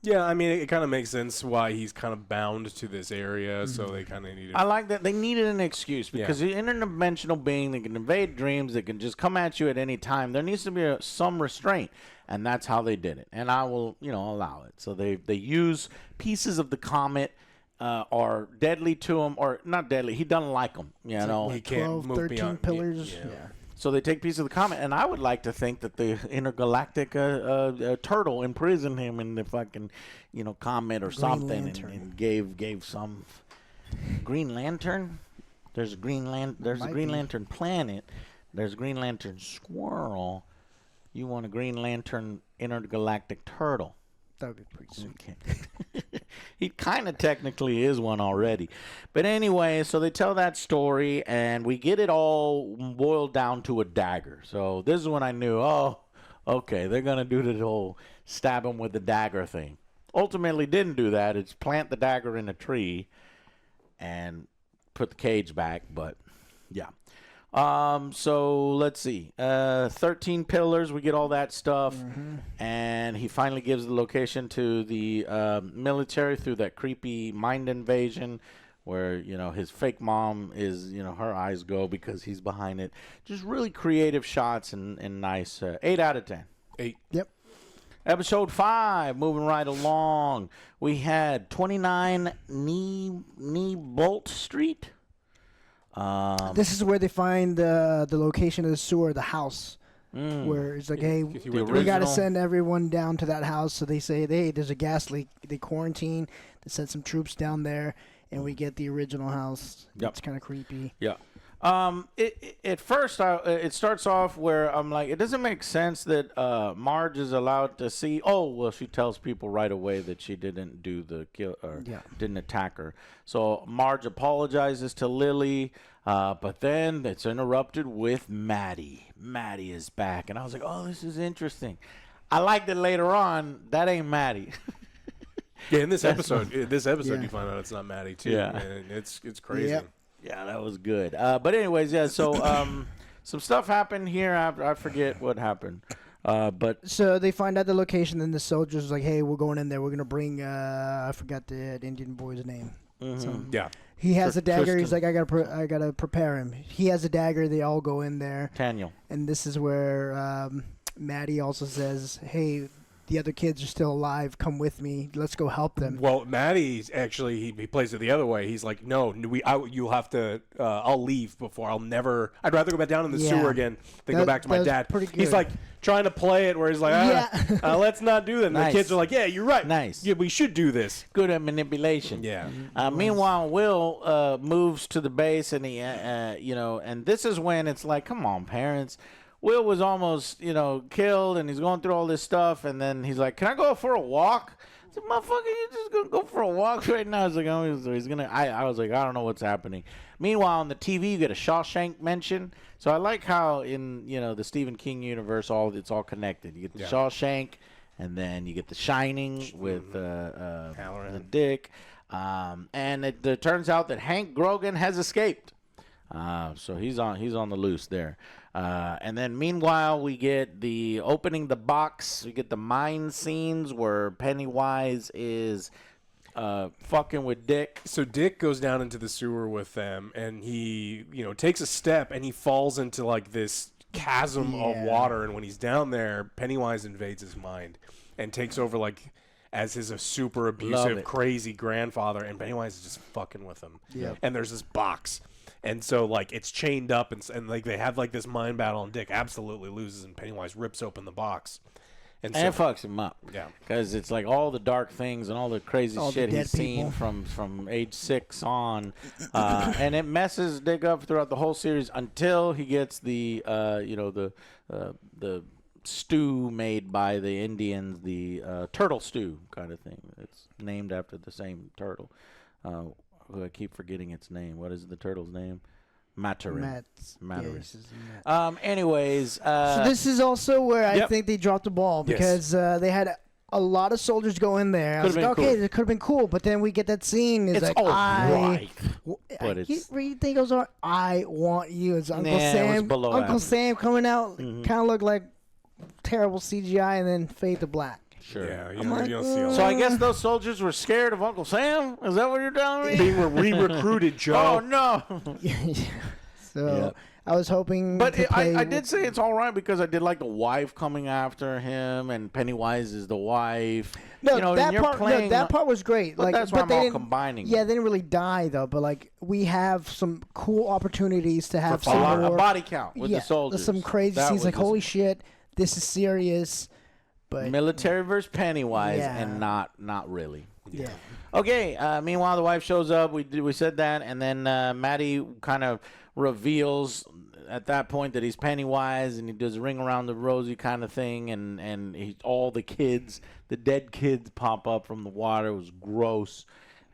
Yeah, I mean, it kind of makes sense why he's kind of bound to this area, so they kind of needed... I like that. They needed an excuse because the interdimensional being that can invade dreams, that can just come at you at any time, there needs to be some restraint, and that's how they did it. And I will, allow it. So they use pieces of the comet are deadly to him, or not deadly. He doesn't like them, He can't 12, move 13 beyond... pillars. Yeah. So they take pieces of the comet, and I would like to think that the intergalactic turtle imprisoned him in the fucking, comet or something, and gave some Green Lantern. There's a Green Lantern planet. There's a Green Lantern squirrel. You want a Green Lantern intergalactic turtle? That would be pretty sweet. Okay. He kind of technically is one already. But anyway, so they tell that story, and we get it all boiled down to a dagger. So this is when I knew, okay, they're going to do the whole stab him with the dagger thing. Ultimately didn't do that. It's plant the dagger in a tree and put the cage back, but yeah. So let's see. 13 pillars, we get all that stuff. And he finally gives the location to the military through that creepy mind invasion where, his fake mom is, her eyes go because he's behind it. Just really creative shots and nice. 8 out of 10. 8. Yep. Episode 5, moving right along. We had 29 Knee Bolt Street. This is where they find the location of the sewer, the house, where it's like, hey, we got to send everyone down to that house. So they say, hey, there's a gas leak. They quarantine. They send some troops down there, and we get the original house. Yep. It's kind of creepy. Yeah. At first, it starts off where I'm like, it doesn't make sense that Marge is allowed to see. Oh, well, she tells people right away that she didn't do the kill or didn't attack her. So Marge apologizes to Lily, but then it's interrupted with Maddie. Maddie is back, and I was like, oh, this is interesting. I liked it later on. That ain't Maddie. Yeah, in this episode, you find out it's not Maddie too. Yeah. And it's crazy. Yep. Yeah, that was good. But anyways, yeah. So some stuff happened here. I forget what happened. But So they find out the location, and the soldiers like, hey, we're going in there. We're gonna bring I forgot the Indian boy's name. Yeah. He has a dagger. Tristan. He's like, I gotta prepare him. He has a dagger. They all go in there, Taniel. and this is where Maddie also says, hey, the other kids are still alive. Come with me. Let's go help them. Well, Maddie's actually he plays it the other way. He's like, no, you'll have to. I'll leave before. I'd rather go back down in the sewer again than go back to my dad. Pretty good. He's like trying to play it where he's like, let's not do that. And Nice. the kids are like, yeah, you're right. Nice. Yeah, we should do this. Good at manipulation. Yeah. Meanwhile, Will moves to the base, and he, and this is when it's like, come on, parents. Will was almost, killed, and he's going through all this stuff, and then he's like, can I go for a walk? I said, motherfucker, you just going to go for a walk right now? He's like, he's going to, I was like, I don't know what's happening. Meanwhile, on the TV, you get a Shawshank mention. So I like how in, the Stephen King universe, it's all connected. You get the Shawshank, and then you get the Shining with the Dick. And it turns out that Hank Grogan has escaped. So he's on the loose there. And then meanwhile, we get the opening the box. We get the mine scenes where Pennywise is fucking with Dick. So Dick goes down into the sewer with them, and he, takes a step, and he falls into like this chasm of water. And when he's down there, Pennywise invades his mind and takes over like as his super abusive, crazy grandfather. And Pennywise is just fucking with him. Yep. And there's this box. And so, like, it's chained up, and like, they have, like, this mind battle, and Dick absolutely loses, and Pennywise rips open the box. And it fucks him up. Yeah. Because it's, like, all the dark things and all the crazy shit he's seen from age 6 on. And it messes Dick up throughout the whole series until he gets the stew made by the Indians, the turtle stew kind of thing. It's named after the same turtle. I keep forgetting its name. What is the turtle's name? Maturin. Anyways. So this is also where I think they dropped the ball because they had a lot of soldiers go in there. I was like, okay, it could have been cool. But then we get that scene. It's like, right. But you think it was all right? I want you. It's Uncle Sam. Uncle Sam coming out. Kind of looked like terrible CGI and then fade to black. Sure. Yeah, you don't see all So I guess those soldiers were scared of Uncle Sam? Is that what you're telling me? Being re-recruited, Joe. Oh, no. So I was hoping But I did say it's all right because I did like the wife coming after him, and Pennywise is the wife. No, that part was great. But like, that's why but I'm all combining. Yeah, they didn't really die, though. But, like, we have some cool opportunities to have a body count with the soldiers. Some crazy scenes. Like, holy shit, this is serious. But military versus Pennywise, and not really. Yeah. Okay. Meanwhile, the wife shows up. We said that, and then Maddie kind of reveals at that point that he's Pennywise, and he does a ring around the rosy kind of thing, and all the kids, the dead kids, pop up from the water. It was gross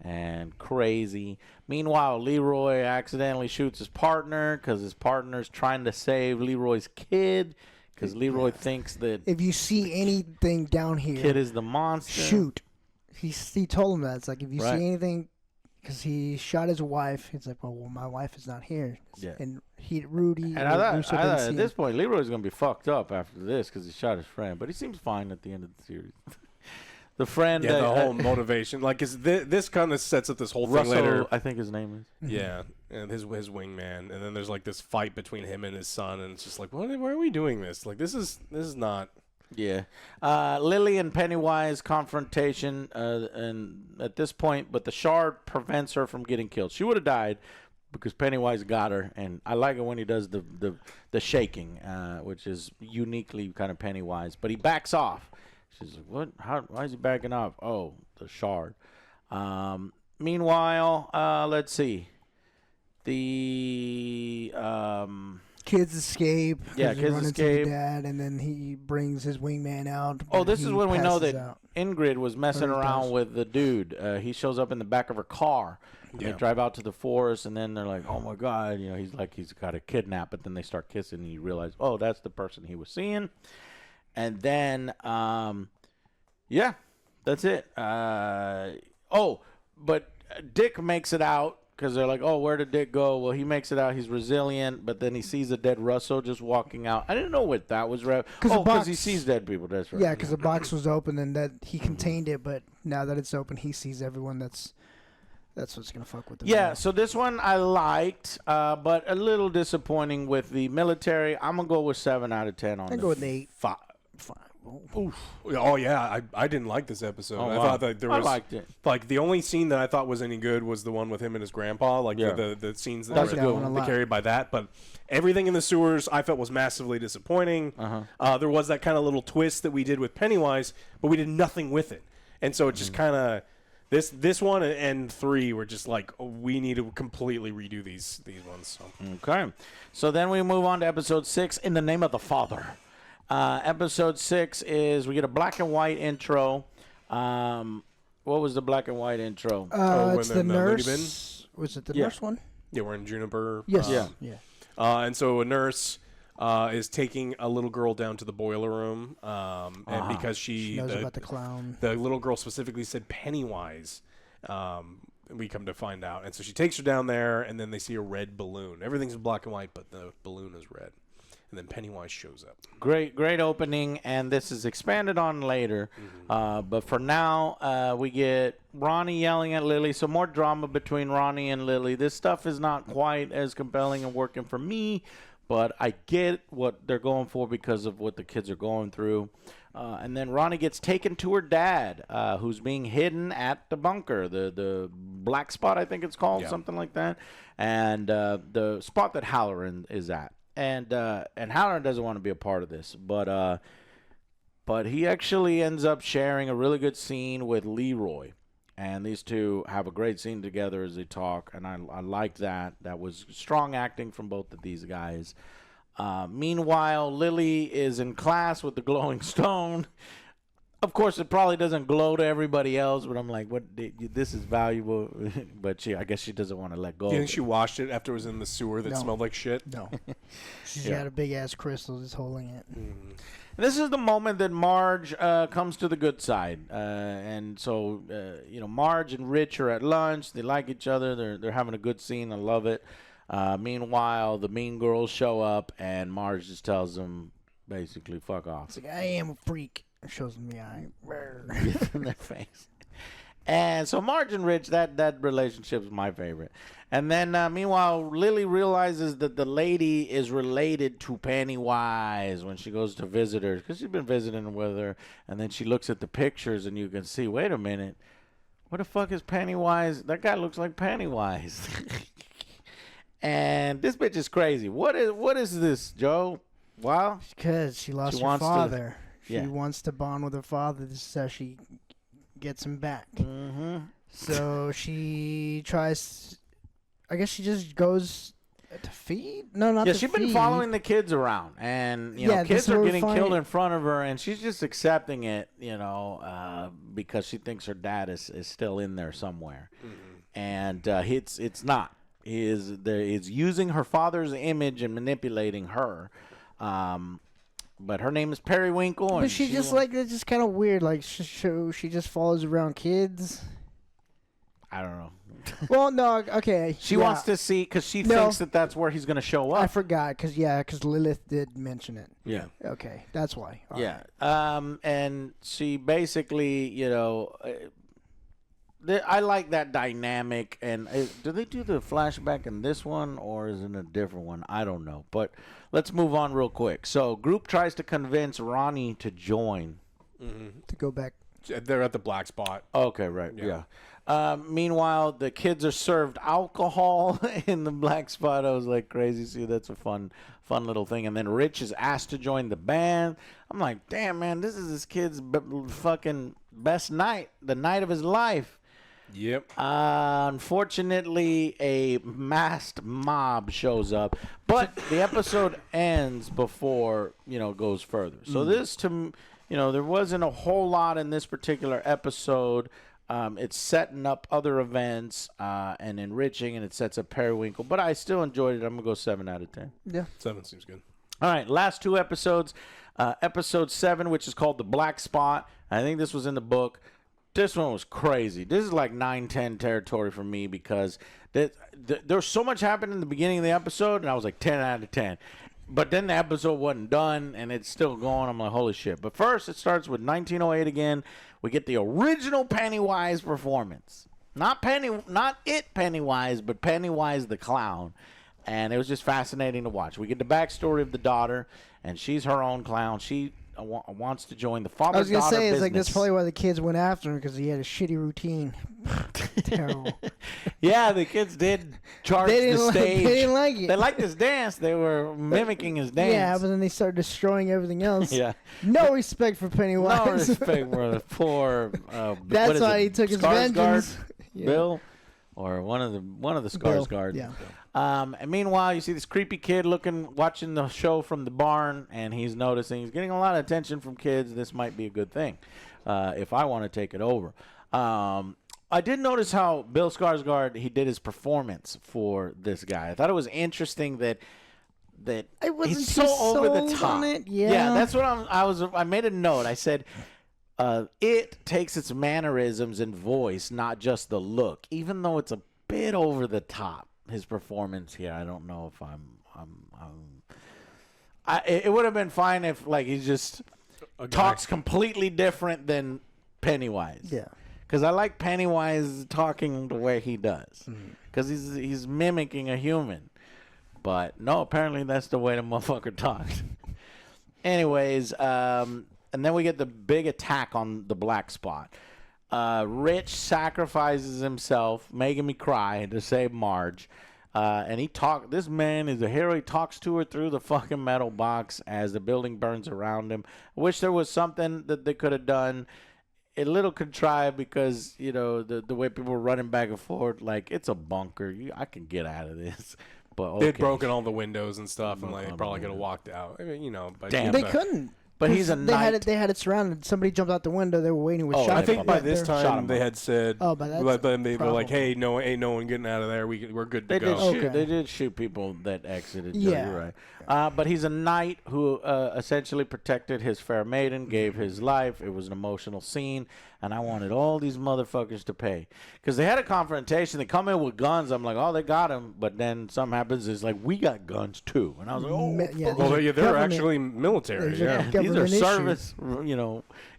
and crazy. Meanwhile, Leroy accidentally shoots his partner because his partner's trying to save Leroy's kid. Because Leroy thinks that if you see anything down here, kid is the monster. Shoot. He told him that. It's like, if you see anything, because he shot his wife. He's like, well, my wife is not here. Yeah. And Rudy. And I thought at this point, Leroy's going to be fucked up after this because he shot his friend. But he seems fine at the end of the series. The friend. Yeah, the whole motivation. Like, this kind of sets up this whole Russell, thing later. I think his name is. Yeah. And his wingman. And then there's, like, this fight between him and his son. And it's just like, why are we doing this? Like, this is not. Yeah. Lily and Pennywise confrontation. And at this point, but the shard prevents her from getting killed. She would have died because Pennywise got her. And I like it when he does the shaking, which is uniquely kind of Pennywise. But he backs off. She's like, what? Why is he backing off? Oh, the shard. Meanwhile, let's see. The kids escape. Yeah, kids escape. Dad, and then he brings his wingman out. Oh, this is when we know that Ingrid was messing around with the dude. He shows up in the back of her car. Yeah. They drive out to the forest, and then they're like, oh, my God. He's got a kidnap, but then they start kissing, and you realize, oh, that's the person he was seeing. And then, that's it. But Dick makes it out because they're like, oh, where did Dick go? Well, he makes it out. He's resilient, but then he sees a dead Russell just walking out. I didn't know what that was. Because he sees dead people. That's right. Yeah, because the box was open and that he contained it, but now that it's open, he sees everyone. That's what's going to fuck with them. Yeah, so this one I liked, but a little disappointing with the military. I'm going to go with 7 out of 10 on I go with 8. 5. Oof. Oh yeah, I didn't like this episode. Oh, I wow. thought that there was I liked it. Like the only scene that I thought was any good was the one with him and his grandpa. Like the scenes that were carried by that. But everything in the sewers I felt was massively disappointing. There was that kind of little twist that we did with Pennywise, but we did nothing with it. And so it just kind of this one and 3 were just like, we need to completely redo these ones. So. Okay, so then we move on to episode 6, In the Name of the Father. Episode 6 is we get a black and white intro. What was the black and white intro? It's the nurse. Was it the nurse one? Yeah, we're in Juniper. Yes. Yeah. And so a nurse is taking a little girl down to the boiler room, and because she knows about the clown. The little girl specifically said Pennywise. we come to find out. And so she takes her down there, and then they see a red balloon. Everything's in black and white, but the balloon is red. And then Pennywise shows up. Great opening, and this is expanded on later. But for now, we get Ronnie yelling at Lily. So more drama between Ronnie and Lily. This stuff is not quite as compelling and working for me, but I get what they're going for because of what the kids are going through. And then Ronnie gets taken to her dad, who's being hidden at the bunker, the black spot, I think it's called, something like that, and the spot that Halloran is at. And Halloran doesn't want to be a part of this, but he actually ends up sharing a really good scene with Leroy, and these two have a great scene together as they talk, and I liked that. That was strong acting from both of these guys. Meanwhile, Lily is in class with the glowing stone. Of course, it probably doesn't glow to everybody else, but I'm like, this is valuable. But I guess she doesn't want to let go. Do you think she washed it after it was in the sewer that smelled like shit? No. She's got a big-ass crystal just holding it. And this is the moment that Marge comes to the good side. And so, Marge and Rich are at lunch. They like each other. They're having a good scene. I love it. Meanwhile, the mean girls show up, and Marge just tells them, basically, fuck off. It's like, I am a freak. Shows them the eye. In their face. And so Marge and Rich, that relationship is my favorite. And then meanwhile, Lily realizes that the lady is related to Pennywise when she goes to visit her, because she's been visiting with her. And then she looks at the pictures, and you can see, wait a minute, what the fuck is Pennywise? That guy looks like Pennywise. And this bitch is crazy. What is this, Joe? Well, because she lost her father. She wants to bond with her father. This is how she gets him back. So she tries. I guess she just goes to feed. No, not to feed. She's been following the kids around, and kids are getting killed in front of her, and she's just accepting it, because she thinks her dad is still in there somewhere, and it's not. Is using her father's image and manipulating her. But her name is Periwinkle. But she just it's just kind of weird. Like she just follows around kids. I don't know. Well, no, okay. She wants to see because she thinks that that's where he's going to show up. I forgot because Lilith did mention it. Yeah. Okay, that's why. All right. And she basically, I like that dynamic. And do they do the flashback in this one or is it a different one? I don't know. But let's move on real quick. So, group tries to convince Ronnie to join. To go back. They're at the black spot. Okay, right. Yeah. Meanwhile, the kids are served alcohol in the black spot. I was like, crazy. See, that's a fun little thing. And then Rich is asked to join the band. I'm like, damn, man, this is this kid's fucking best night, the night of his life. Yep. Unfortunately, a masked mob shows up, but the episode ends before goes further. So this, there wasn't a whole lot in this particular episode. It's setting up other events and enriching, and it sets up Periwinkle. But I still enjoyed it. I'm gonna go 7 out of 10. Yeah, 7 seems good. All right, last 2 episodes. Episode 7, which is called The Black Spot. I think this was in the book. This one was crazy. This is like 9-10 territory for me because there's so much happened in the beginning of the episode, and I was like 10 out of 10. But then the episode wasn't done, and it's still going. I'm like, holy shit. But first, it starts with 1908 again. We get the original Pennywise performance. Not Pennywise, but Pennywise the clown. And it was just fascinating to watch. We get the backstory of the daughter, and she's her own clown. She wants to join the father-daughter business. I was going to say, it's like that's probably why the kids went after him, because he had a shitty routine. Terrible. Yeah, the kids did charge the stage. They didn't like it. They liked his dance. They were mimicking his dance. Yeah, but then they started destroying everything else. Yeah. No respect for Pennywise. No respect for the poor. That's why he took his vengeance. Bill, or one of the Skarsgård. Yeah. And meanwhile, you see this creepy kid watching the show from the barn, and he's noticing he's getting a lot of attention from kids. This might be a good thing if I want to take it over. I did notice how Bill Skarsgård, he did his performance for this guy. I thought it was interesting that he's so over the top. Yeah, that's what I made a note. I said, it takes its mannerisms and voice, not just the look, even though it's a bit over the top. His performance here, I don't know if it would have been fine if like he just talks completely different than Pennywise. Yeah. Because I like Pennywise talking the way he does. Because he's mimicking a human. But no, apparently that's the way the motherfucker talks. Anyways, and then we get the big attack on the black spot. Rich sacrifices himself, making me cry to save Marge. And this man is a hero. He talks to her through the fucking metal box as the building burns around him. I wish there was something that they could have done a little contrived because, you know, the way people were running back and forth, like, it's a bunker. I can get out of this. But okay. They'd broken all the windows and stuff, and like they probably could have walked out. I mean, you know, but Damn. They couldn't. But he's a knight. They had it surrounded. Somebody jumped out the window. They were waiting with Oh, shotguns. I think by this Shot time him they up. had said, Oh, by that but then they were like, probably. "Hey, no, ain't no one getting out of there. We're good to They go." did shoot. Okay. They did shoot people that exited. Joe, Yeah. You're right. But he's a knight who essentially protected his fair maiden, gave his life. It was an emotional scene, and I wanted all these motherfuckers to pay because they had a confrontation. They come in with guns. I'm like, oh, they got him. But then something happens. It's like we got guns too, and I was like, oh, Yeah, Well, they're government- actually military. There's Yeah. a these are government issue. service,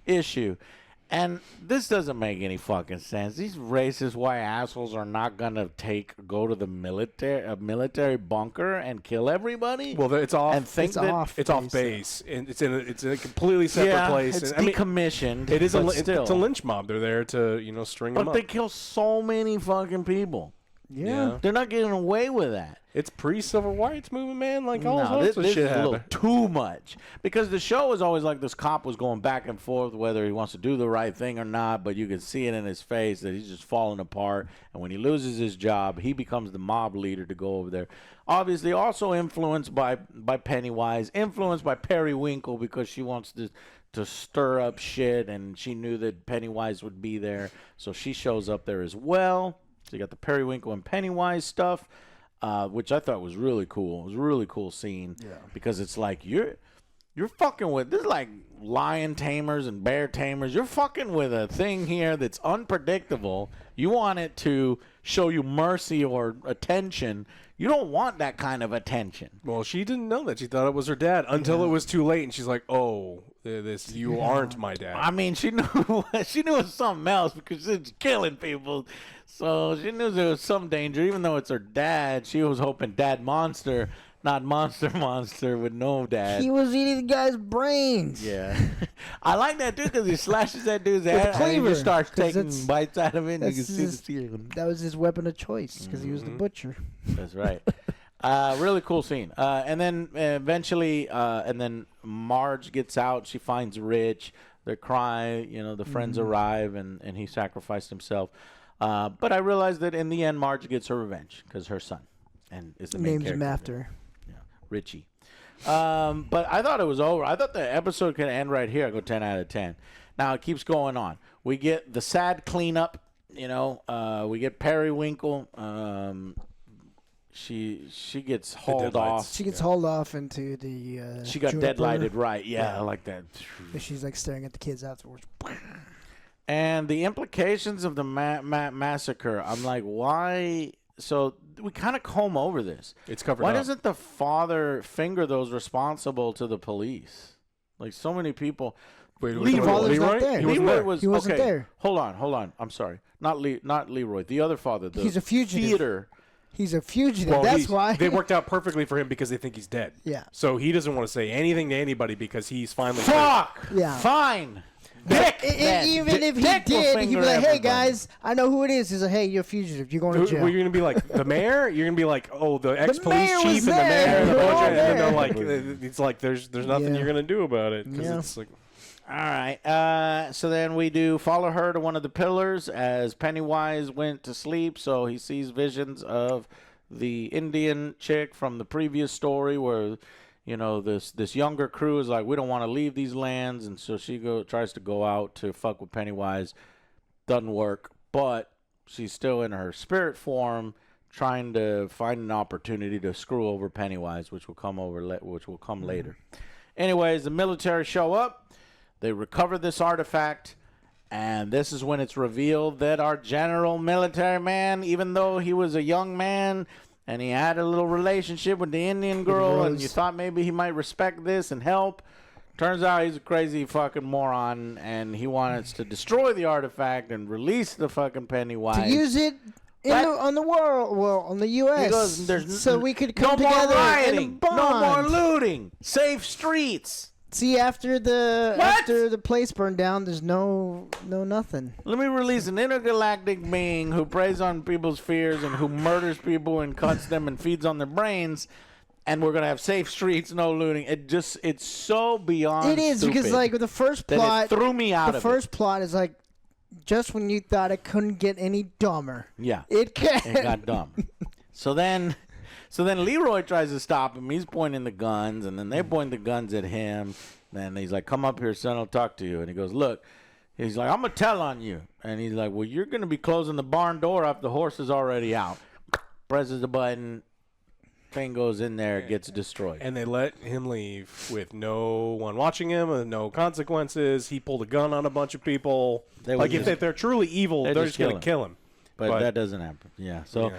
issue. And this doesn't make any fucking sense. These racist white assholes are not gonna go to the military bunker and kill everybody. Well, it's off. and think It's that off. It's off base, and it's in a completely separate place. It's And, I mean, decommissioned. it is but it's still. a lynch mob. They're there to string them But up. they kill so many fucking people. Yeah. They're not getting away with that. It's pre-civil rights movement, man. Like all this sorts of shit is a little happened. too much because the show is always like this cop was going back and forth whether he wants to do the right thing or not, but you can see it in his face that he's just falling apart, and when he loses his job he becomes the mob leader to go over there, obviously also influenced by Pennywise, influenced by Periwinkle because she wants to stir up shit, and she knew that Pennywise would be there, so she shows up there as well. So you got the Periwinkle and Pennywise stuff, which I thought was really cool. It was a really cool scene because it's like you're fucking with this is like lion tamers and bear tamers. You're fucking with a thing here that's unpredictable. You want it to show you mercy or attention. You don't want that kind of attention. Well, she didn't know that. She thought it was her dad until it was too late, and she's like, "Oh, you aren't my dad." I mean, she knew it was something else because it's killing people. So she knew there was some danger, even though it's her dad. She was hoping Dad Monster, not Monster with no dad. He was eating the guy's brains. Yeah, I like that too because he slashes that dude's head and he cleaver, just starts 'cause taking it's- bites out of it. And you can that's see the his- teeth. That was his weapon of choice because he was the butcher. That's right. Really cool scene. And then eventually, and then Marge gets out. She finds Rich. They're crying. You know, the friends arrive, and he sacrificed himself. But I realized that in the end, Marge gets her revenge because her son and is the main Names him character. after her. Yeah, Richie. But I thought it was over. I thought the episode could end right here. I go 10 out of 10. Now it keeps going on. We get the sad cleanup. You know, we get Periwinkle. She gets hauled off. She gets hauled off into the. She got juniper, deadlighted right. Yeah, I like that. and she's like staring at the kids afterwards. And the implications of the massacre. I'm like, why? So we kind of comb over this. It's covered Why up. doesn't the father finger those responsible to the police? Like so many people. Wait, Leroy. Father's not there. He wasn't Leroy there. was He wasn't okay. there. Hold on. I'm sorry. Not Leroy. The other father. The He's a fugitive. Theater. He's a fugitive. Well, That's why. they worked out perfectly for him because they think he's dead. Yeah. So he doesn't want to say anything to anybody because he's finally. Fuck. Yeah. Fine. Dick. then. Even if he Dick will did, he'd be finger like, "Hey everybody. guys, I know who it is." He's like, "Hey, you're a fugitive. You're going to jail." Well, you're gonna be like the mayor. You're gonna be like, oh, the ex-police mayor was chief and the there. mayor and the They were all budget, and then they're there. like, it's like there's nothing Yeah. you're gonna do about it because Yeah. it's like. All right. So then we do follow her to one of the pillars as Pennywise went to sleep. So he sees visions of the Indian chick from the previous story where, you know, this younger crew is like, we don't want to leave these lands. And so she tries to go out to fuck with Pennywise. Doesn't work. But she's still in her spirit form trying to find an opportunity to screw over Pennywise, which will come later. Anyways, the military show up. They recover this artifact, and this is when it's revealed that our general military man, even though he was a young man and he had a little relationship with the Indian girl, and you thought maybe he might respect this and help, turns out he's a crazy fucking moron, and he wants to destroy the artifact and release the fucking Pennywise. To use it on the world, on the U.S. He goes, so we could come no more together rioting, and bond. no more looting, safe streets. See, after the place burned down, there's no nothing. Let me release an intergalactic being who preys on people's fears and who murders people and cuts them and feeds on their brains, and we're gonna have safe streets, no looting. It's so beyond. It is because like with the first plot, it threw me out. The first plot is like just when you thought it couldn't get any dumber. Yeah, it got dumb. So then Leroy tries to stop him. He's pointing the guns, and then they point the guns at him. Then he's like, "Come up here, son. I'll talk to you." And he goes, "Look." He's like, "I'm gonna tell on you." And he's like, "Well, you're gonna be closing the barn door up. The horse is already out." Presses the button. Thing goes in there, gets destroyed. And they let him leave with no one watching him and no consequences. He pulled a gun on a bunch of people. If they're truly evil, they're just going to kill him. But that doesn't happen. Yeah. So,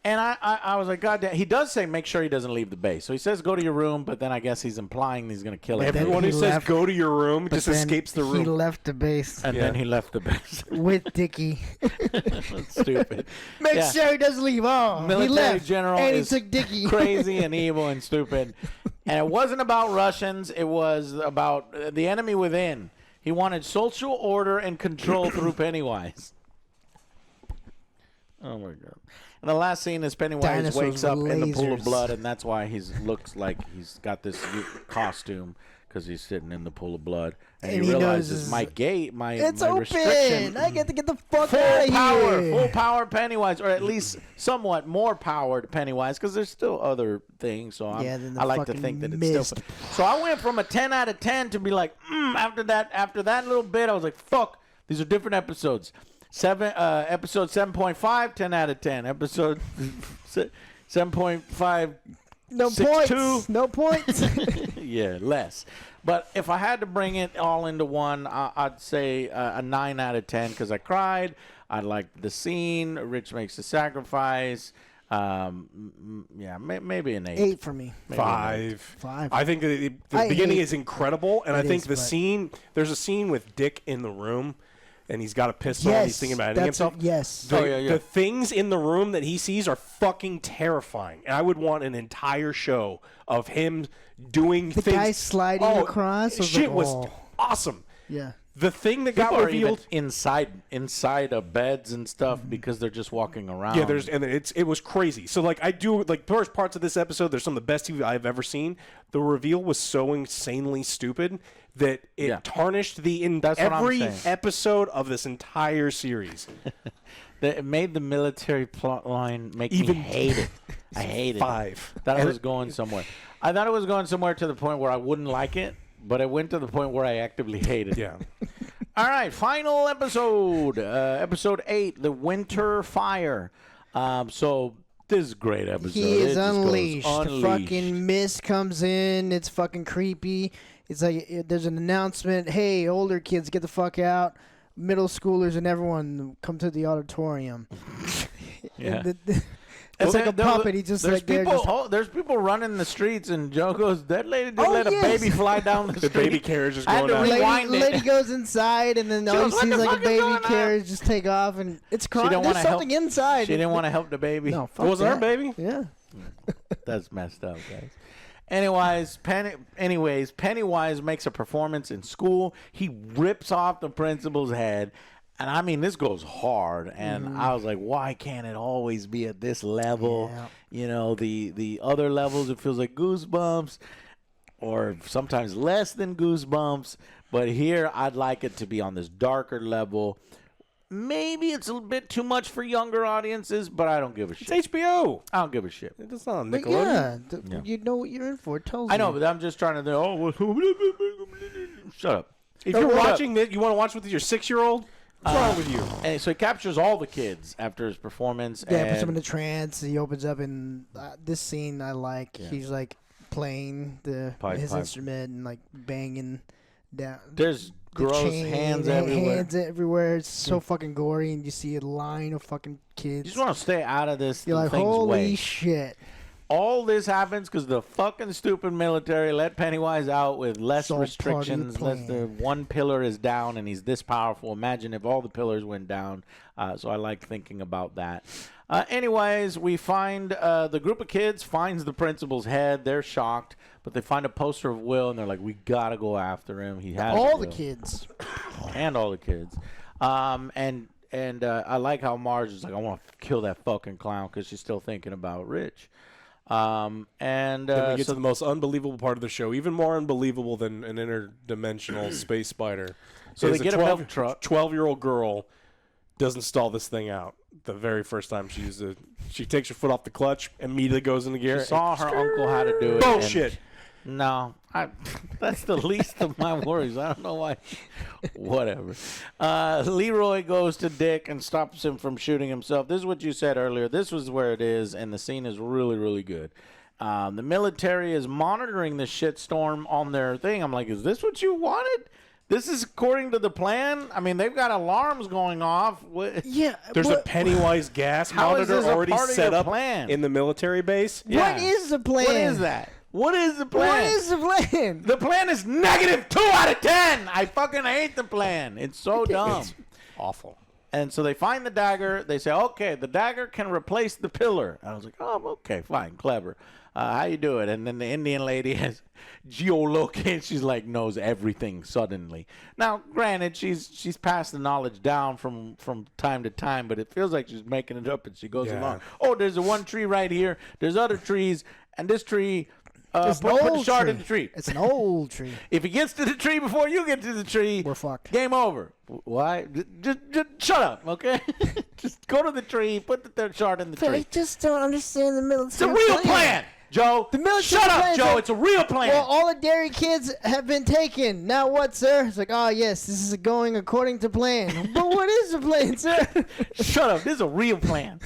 and I was like, God damn. He does say make sure he doesn't leave the base. So he says go to your room, but then I guess he's implying he's going to kill him. Everyone who says go to your room just escapes the room. He left the base. And then he left the base. With Dickie. That's stupid. Make sure he doesn't leave. Oh, military he left. general and is he took Dickie. Crazy and evil and stupid. And it wasn't about Russians. It was about the enemy within. He wanted social order and control through Pennywise. Oh, my God. And the last scene is Pennywise wakes up in the pool of blood, and that's why he looks like he's got this costume, because he's sitting in the pool of blood. And he realizes my gate, it's my open. restriction. I get to get the fuck out of here. Full power Pennywise, or at least somewhat more powered Pennywise, because there's still other things. So I like to think that it's still. So I went from a 10 out of 10 to be like, after that little bit, I was like, fuck, these are different episodes. Episode 7.5, 10 out of 10. Episode 7.5, no 6, points. 2. No points. Yeah, less. But if I had to bring it all into one, I'd say a 9 out of 10 because I cried. I liked the scene. Rich makes the sacrifice. Maybe an 8. 8 for me. Maybe 5. I think the beginning is incredible, and I think scene. There's a scene with Dick in the room. And he's got a pistol and he's thinking about hitting himself. The things in the room that he sees are fucking terrifying. And I would want an entire show of him doing things. The guy sliding across. Shit was awesome. Yeah. The thing that People got revealed inside of beds and stuff because they're just walking around. Yeah, it was crazy. So the first parts of this episode, there's some of the best TV I've ever seen. The reveal was so insanely stupid that it tarnished every episode of this entire series. It made the military plot line make me hate it. I hated 5. it. Thought it was going somewhere. I thought it was going somewhere to the point where I wouldn't like it, but it went to the point where I actively hated it. Yeah. All right, final episode. Episode 8, The Winter Fire. So this is a great episode. He is unleashed. The fucking mist comes in. It's fucking creepy. It's like there's an announcement. Hey, older kids, get the fuck out. Middle schoolers and everyone come to the auditorium. Yeah. It's like a puppet. He just like there's people running the streets, and Joe goes, "That lady did let a baby fly down the street." The baby carriage is going down. Lady goes inside, and then all you see is like a baby carriage just take off, and it's crying. There's something inside. She didn't want to help the baby. No, fuck was it her baby? Yeah. That's messed up, guys. Anyways, Pennywise makes a performance in school. He rips off the principal's head. And I mean, this goes hard. And I was like, why can't it always be at this level? Yeah. You know, the other levels, it feels like Goosebumps or sometimes less than Goosebumps. But here, I'd like it to be on this darker level. Maybe it's a bit too much for younger audiences, but I don't give a shit. It's HBO. I don't give a shit. It's not on Nickelodeon. You know what you're in for. It tells I know, but I'm just trying to shut up. If you're watching this, you want to watch with your 6-year-old? What's wrong with you? And so he captures all the kids after his performance. Yeah, puts him in a trance. He opens up, and this scene I like. Yeah. He's like playing his instrument and like banging down. There's gross hands everywhere. Hands everywhere. It's so fucking gory, and you see a line of fucking kids. You just want to stay out of this You're like, thing's holy way. shit. All this happens because the fucking stupid military let Pennywise out with less restrictions. Less the one pillar is down, and he's this powerful. Imagine if all the pillars went down. So I like thinking about that. Anyways, we find the group of kids finds the principal's head. They're shocked, but they find a poster of Will, and they're like, "We gotta go after him. He has all the kids, and all the kids." And I like how Marge is like, "I want to kill that fucking clown," because she's still thinking about Rich. Then we get to the most unbelievable part of the show, even more unbelievable than an interdimensional space spider. So they get a milk truck. 12-year-old girl does install this thing out the very first time she uses it. She takes her foot off the clutch, immediately goes into gear. She saw her uncle how to do it. Bullshit. No, that's the least of my worries. I don't know why. Whatever. Leroy goes to Dick and stops him from shooting himself. This is what you said earlier. This was where it is, and the scene is really, really good. The military is monitoring the shitstorm on their thing. I'm like, is this what you wanted? This is according to the plan? I mean, they've got alarms going off. Yeah. There's a Pennywise gas monitor already set up in the military base. Yeah. What is the plan? What is that? What is the plan? What is the plan? The plan is -2 out of 10. I fucking hate the plan. It's so dumb. It's awful. And so they find the dagger. They say, okay, the dagger can replace the pillar. I was like, oh, okay, fine, clever. How you do it? And then the Indian lady has geolocated. She's like, knows everything suddenly. Now, granted, she's passed the knowledge down from time to time, but it feels like she's making it up as she goes along. Oh, there's one tree right here. There's other trees, and this tree... It's put the shard in the tree. It's an old tree. If he gets to the tree before you get to the tree, we're fucked. Game over. Why? Just shut up, okay? Just go to the tree, put the shard in the tree. I just don't understand the military. It's a real plan, Joe. The military shut up, Joe. Like, it's a real plan. Well, all the Derry kids have been taken. Now what, sir? It's like, oh, yes, this is going according to plan. But what is the plan, sir? Shut up. This is a real plan.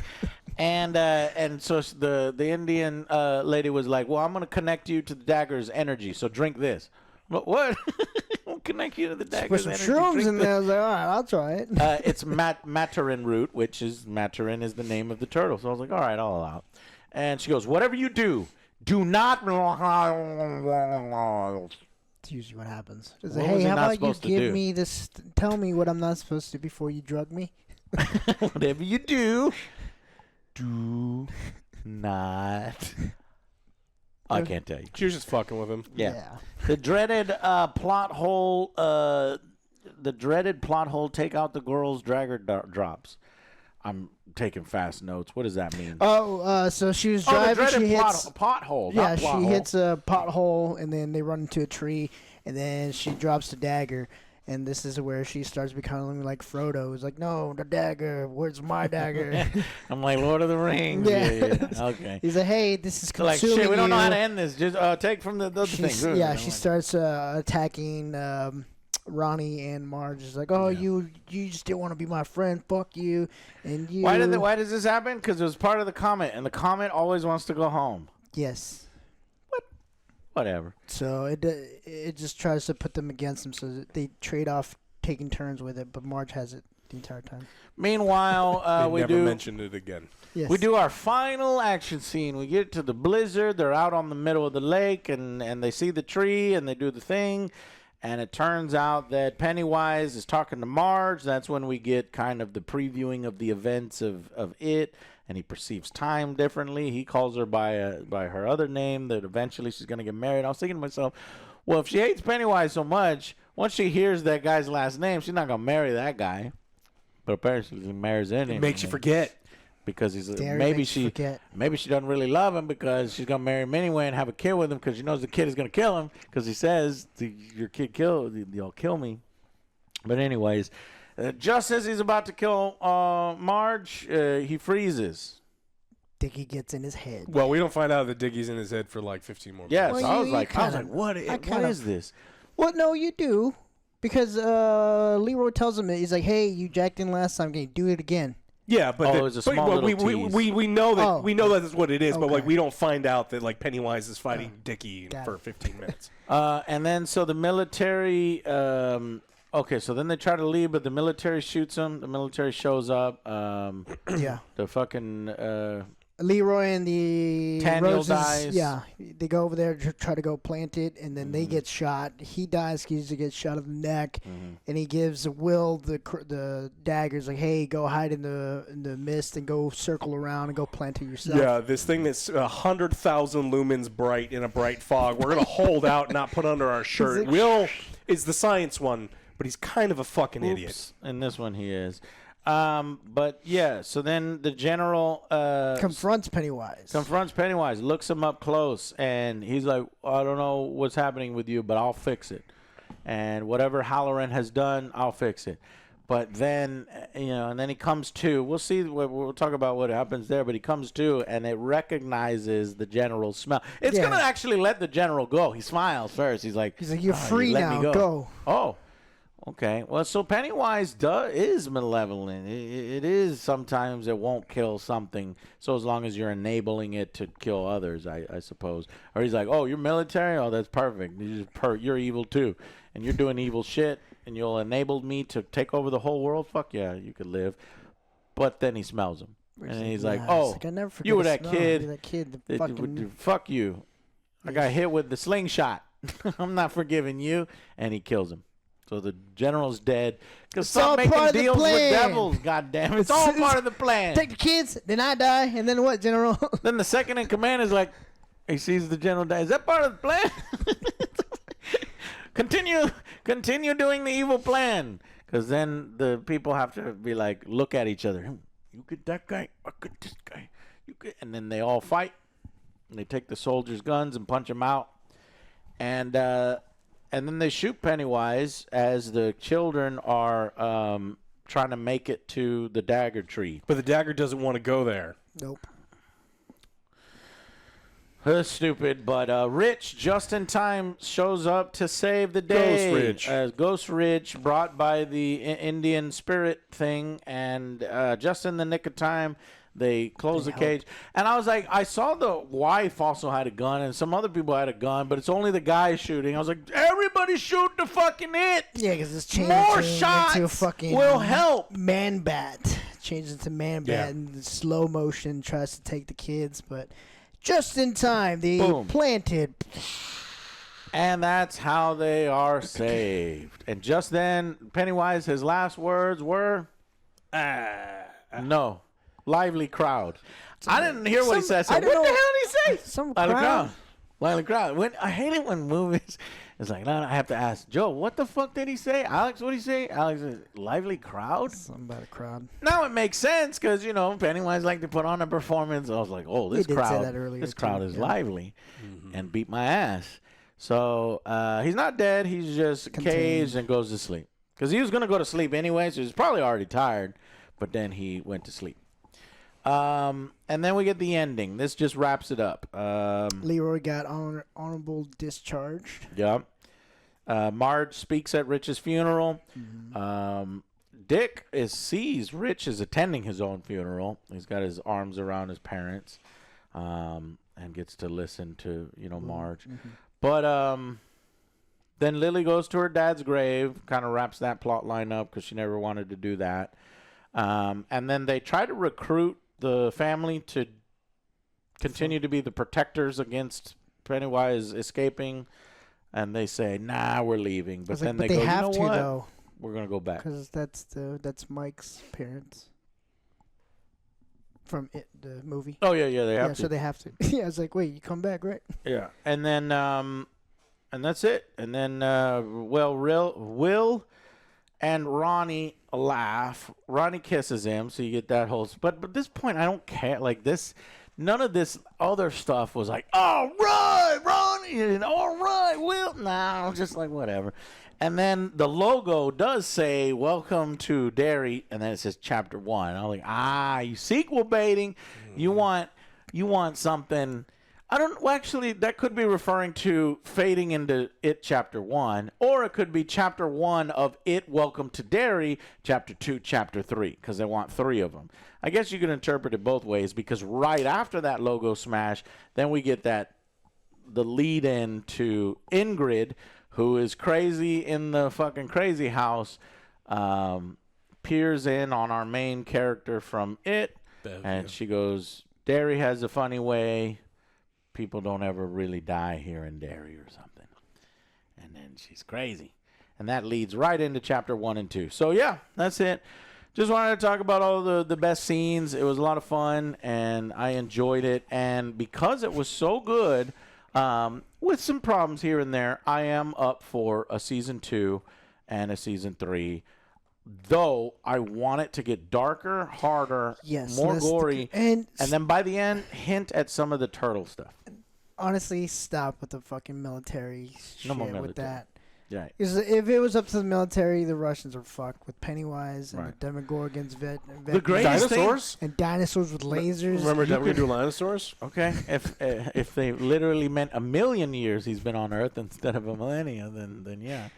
And so the Indian lady was like, well, I'm going to connect you to the dagger's energy, so drink this. What? I'll connect you to the dagger's energy. Put some shrooms in there. I was like, all right, I'll try it. It's Matarin root, which is Matarin is the name of the turtle. So I was like, all right, I'll allow it. And she goes, whatever you do, do not... It's usually what happens. She's like, hey, how about you give me this... Tell me what I'm not supposed to before you drug me. Whatever you do... Do not. I can't tell you. She was just fucking with him. Yeah. The dreaded plot hole. The dreaded plot hole. Take out the girls. Drag her drops. I'm taking fast notes. What does that mean? Oh, so she was driving. The dreaded she hits pothole. Yeah, she hits a pothole, and then they run into a tree, and then she drops the dagger. And this is where she starts becoming like Frodo. It's like, no, the dagger. Where's my dagger? I'm like, Lord of the Rings. Yeah. Okay. He's like, hey, this is consuming like, shit, we don't know you. how to end this. Just take from the other thing. Yeah, she starts attacking Ronnie and Marge. Is like, oh, you just didn't want to be my friend. Fuck you. And you. Why does this happen? Because it was part of the comet, and the comet always wants to go home. Yes. Whatever. So it just tries to put them against him, so that they trade off taking turns with it. But Marge has it the entire time. Meanwhile, we never mentioned it again. Yes. We do our final action scene. We get to the blizzard. They're out on the middle of the lake, and they see the tree, and they do the thing. And it turns out that Pennywise is talking to Marge. That's when we get kind of the previewing of the events of it. And he perceives time differently. He calls her by her other name that eventually she's going to get married. I was thinking to myself, well, if she hates Pennywise so much, once she hears that guy's last name, she's not going to marry that guy. But apparently she marries him. It makes you forget. Because maybe she doesn't really love him because she's going to marry him anyway and have a kid with him because she knows the kid is going to kill him because he says, your kid you'll kill me. But anyways... just as he's about to kill Marge, he freezes. Dickie gets in his head. Well, we don't find out that Dickie's in his head for like 15 more minutes. Yes, well, I was like, what is this? Well, no, you do. Because Leroy tells him, he's like, hey, you jacked in last time. Can you do it again? Yeah, but it was a small little tease. we know that we know that's what it is, but Okay. like we don't find out that like Pennywise is fighting Dickie for 15 minutes. And then so the military Okay, so then they try to leave, but the military shoots them. The military shows up. Yeah. The fucking Leroy and the Daniel Roses, dies. yeah, they go over there to try to go plant it, and then they get shot. He dies because he gets shot in the neck, and he gives Will the daggers, like, hey, go hide in the mist and go circle around and go plant it yourself. Yeah, this thing that's 100,000 lumens bright in a bright fog. We're going to hold out, not put under our shirt. like, Will is the science one, but he's kind of a fucking idiot. In this one, he is. But yeah, so then the general confronts Pennywise. Looks him up close, and he's like, I don't know what's happening with you, but I'll fix it. And whatever Halloran has done, I'll fix it. But then, and then he comes to. We'll see. We'll talk about what happens there. But he comes to, and it recognizes the general's smell. It's gonna actually let the general go. He smiles first. He's like, you're free now. Go. Oh. Okay, well, so Pennywise is malevolent. It is sometimes it won't kill something, so as long as you're enabling it to kill others, I suppose. Or he's like, oh, you're military? Oh, that's perfect. You're evil too, and you're doing evil shit, and you'll enable me to take over the whole world? Fuck yeah, you could live. But then he smells him, and he's like, oh, I never forget you were that kid. That kid. The fuck you. I got hit with the slingshot. I'm not forgiving you. And he kills him. So the general's dead. Because stop making deals with devils, goddamn. It's all part of the plan. Take the kids, then I die, and then what, General? Then the second in command is like, he sees the general die. Is that part of the plan? Continue doing the evil plan. Because then the people have to be like, look at each other. You get that guy, I get this guy. And then they all fight. And they take the soldiers' guns and punch them out. And then they shoot Pennywise as the children are trying to make it to the dagger tree. But the dagger doesn't want to go there. Nope. Stupid, but Rich, just in time, shows up to save the day. Ghost Rich, brought by the Indian spirit thing, and just in the nick of time, they close the cage. And I was like, I saw the wife also had a gun, and some other people had a gun, but it's only the guy shooting. I was like, everybody shoot the fucking it. Yeah, because it's more shots into a fucking will help. Man bat. Changes into man bat in slow motion, tries to take the kids, but just in time, they planted. And that's how they are saved. And just then, Pennywise, his last words were, no. Lively crowd. I didn't hear what he said. What the hell did he say? Some crowd. Lively crowd. I hate it when movies. It's like, no, I have to ask Joe, what the fuck did he say? Alex, what did he say? Alex, lively crowd? Something about a crowd. Now it makes sense because, Pennywise like to put on a performance. I was like, oh, this crowd is lively and beat my ass. So he's not dead. He's just caged and goes to sleep. Because he was going to go to sleep anyway, so he's probably already tired. But then he went to sleep. And then we get the ending. This just wraps it up. Leroy got honorable discharged. Yeah. Marge speaks at Rich's funeral. Dick sees Rich is attending his own funeral. He's got his arms around his parents, and gets to listen to Marge. But then Lily goes to her dad's grave, kind of wraps that plot line up because she never wanted to do that. And then they try to recruit the family to continue to be the protectors against Pennywise escaping, and they say, "Nah, we're leaving." But then they go, have "You know what? Though, we're gonna go back." Because that's Mike's parents from the movie. Oh yeah, they have to. So they have to. Yeah, I was like, wait, you come back, right? Yeah, and then and that's it. And then Will and Ronnie laugh. Ronnie kisses him, so you get that whole. But at this point, I don't care. Like this, none of this other stuff was like, all right, Ronnie, and all right, Will. No, just like whatever. And then the logo does say, "Welcome to Derry," and then it says Chapter 1. I'm like, you sequel baiting. You want something. I don't. Well, actually, that could be referring to fading into It Chapter 1, or it could be Chapter 1 of It Welcome to Derry, Chapter 2, Chapter 3, because they want 3 of them. I guess you can interpret it both ways, because right after that logo smash, then we get the lead in to Ingrid, who is crazy in the fucking crazy house, peers in on our main character from It, and she goes, Derry has a funny way. People don't ever really die here in Derry or something. And then she's crazy. And that leads right into chapter 1 and 2. So, yeah, that's it. Just wanted to talk about all the best scenes. It was a lot of fun, and I enjoyed it. And because it was so good, with some problems here and there, I am up for a season 2 and a season 3. Though I want it to get darker, harder, more gory, and then by the end, hint at some of the turtle stuff. Honestly, stop with the fucking military shit with that. Yeah. If it was up to the military, the Russians are fucked with Pennywise and the Demogorgons, the greatest dinosaurs and dinosaurs with lasers. Remember Demogorgon Okay, if they literally meant 1,000,000 years he's been on Earth instead of a millennia, then yeah.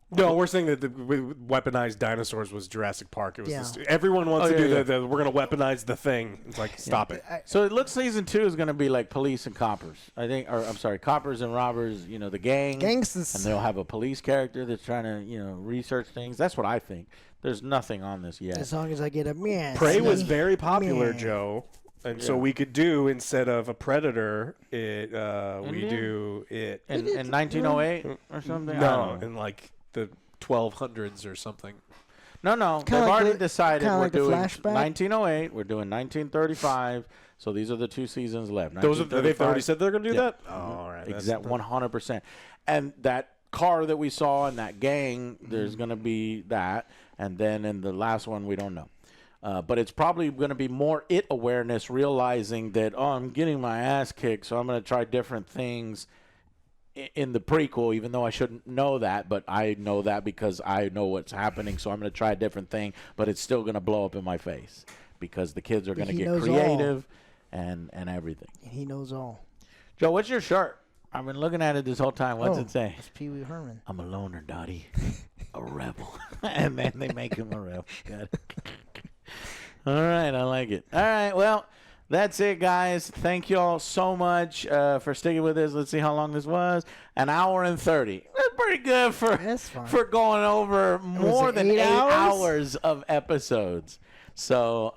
No, we're saying that the weaponized dinosaurs was Jurassic Park. It was everyone wants to do the we're going to weaponize the thing. It's like, stop it. So it looks season 2 is going to be like police and coppers. I think, or I'm sorry, coppers and robbers, the gang. Gangsters. And they'll have a police character that's trying to, research things. That's what I think. There's nothing on this yet. As long as I get a man. Prey was very popular, Joe. And so we could do, instead of a Predator, we do it. In 1908 or something? No, in like the 1200s or something. No. They've already decided we're doing 1908. We're doing 1935. So these are the 2 seasons left. They've already said they're going to do that? Oh, all right. Exactly, 100%. And that car that we saw in that gang, there's going to be that. And then in the last one, we don't know. But it's probably going to be more It awareness, realizing that, I'm getting my ass kicked, so I'm going to try different things in the prequel, even though I shouldn't know that. But I know that because I know what's happening, so I'm going to try a different thing, but it's still going to blow up in my face because the kids are going to get creative and everything. And he knows all. Joe, what's your shirt? I've been looking at it this whole time. What's it say? It's Pee Wee Herman. I'm a loner, Dottie. A rebel. And then they make him a rebel. Got it. All right, I like it. All right, well, that's it, guys. Thank you all so much for sticking with us. Let's see how long this was. 1 hour and 30. That's pretty good for going over more than 8 hours of episodes. So,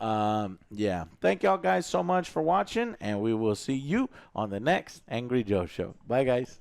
yeah. Thank y'all guys so much for watching, and we will see you on the next Angry Joe Show. Bye, guys.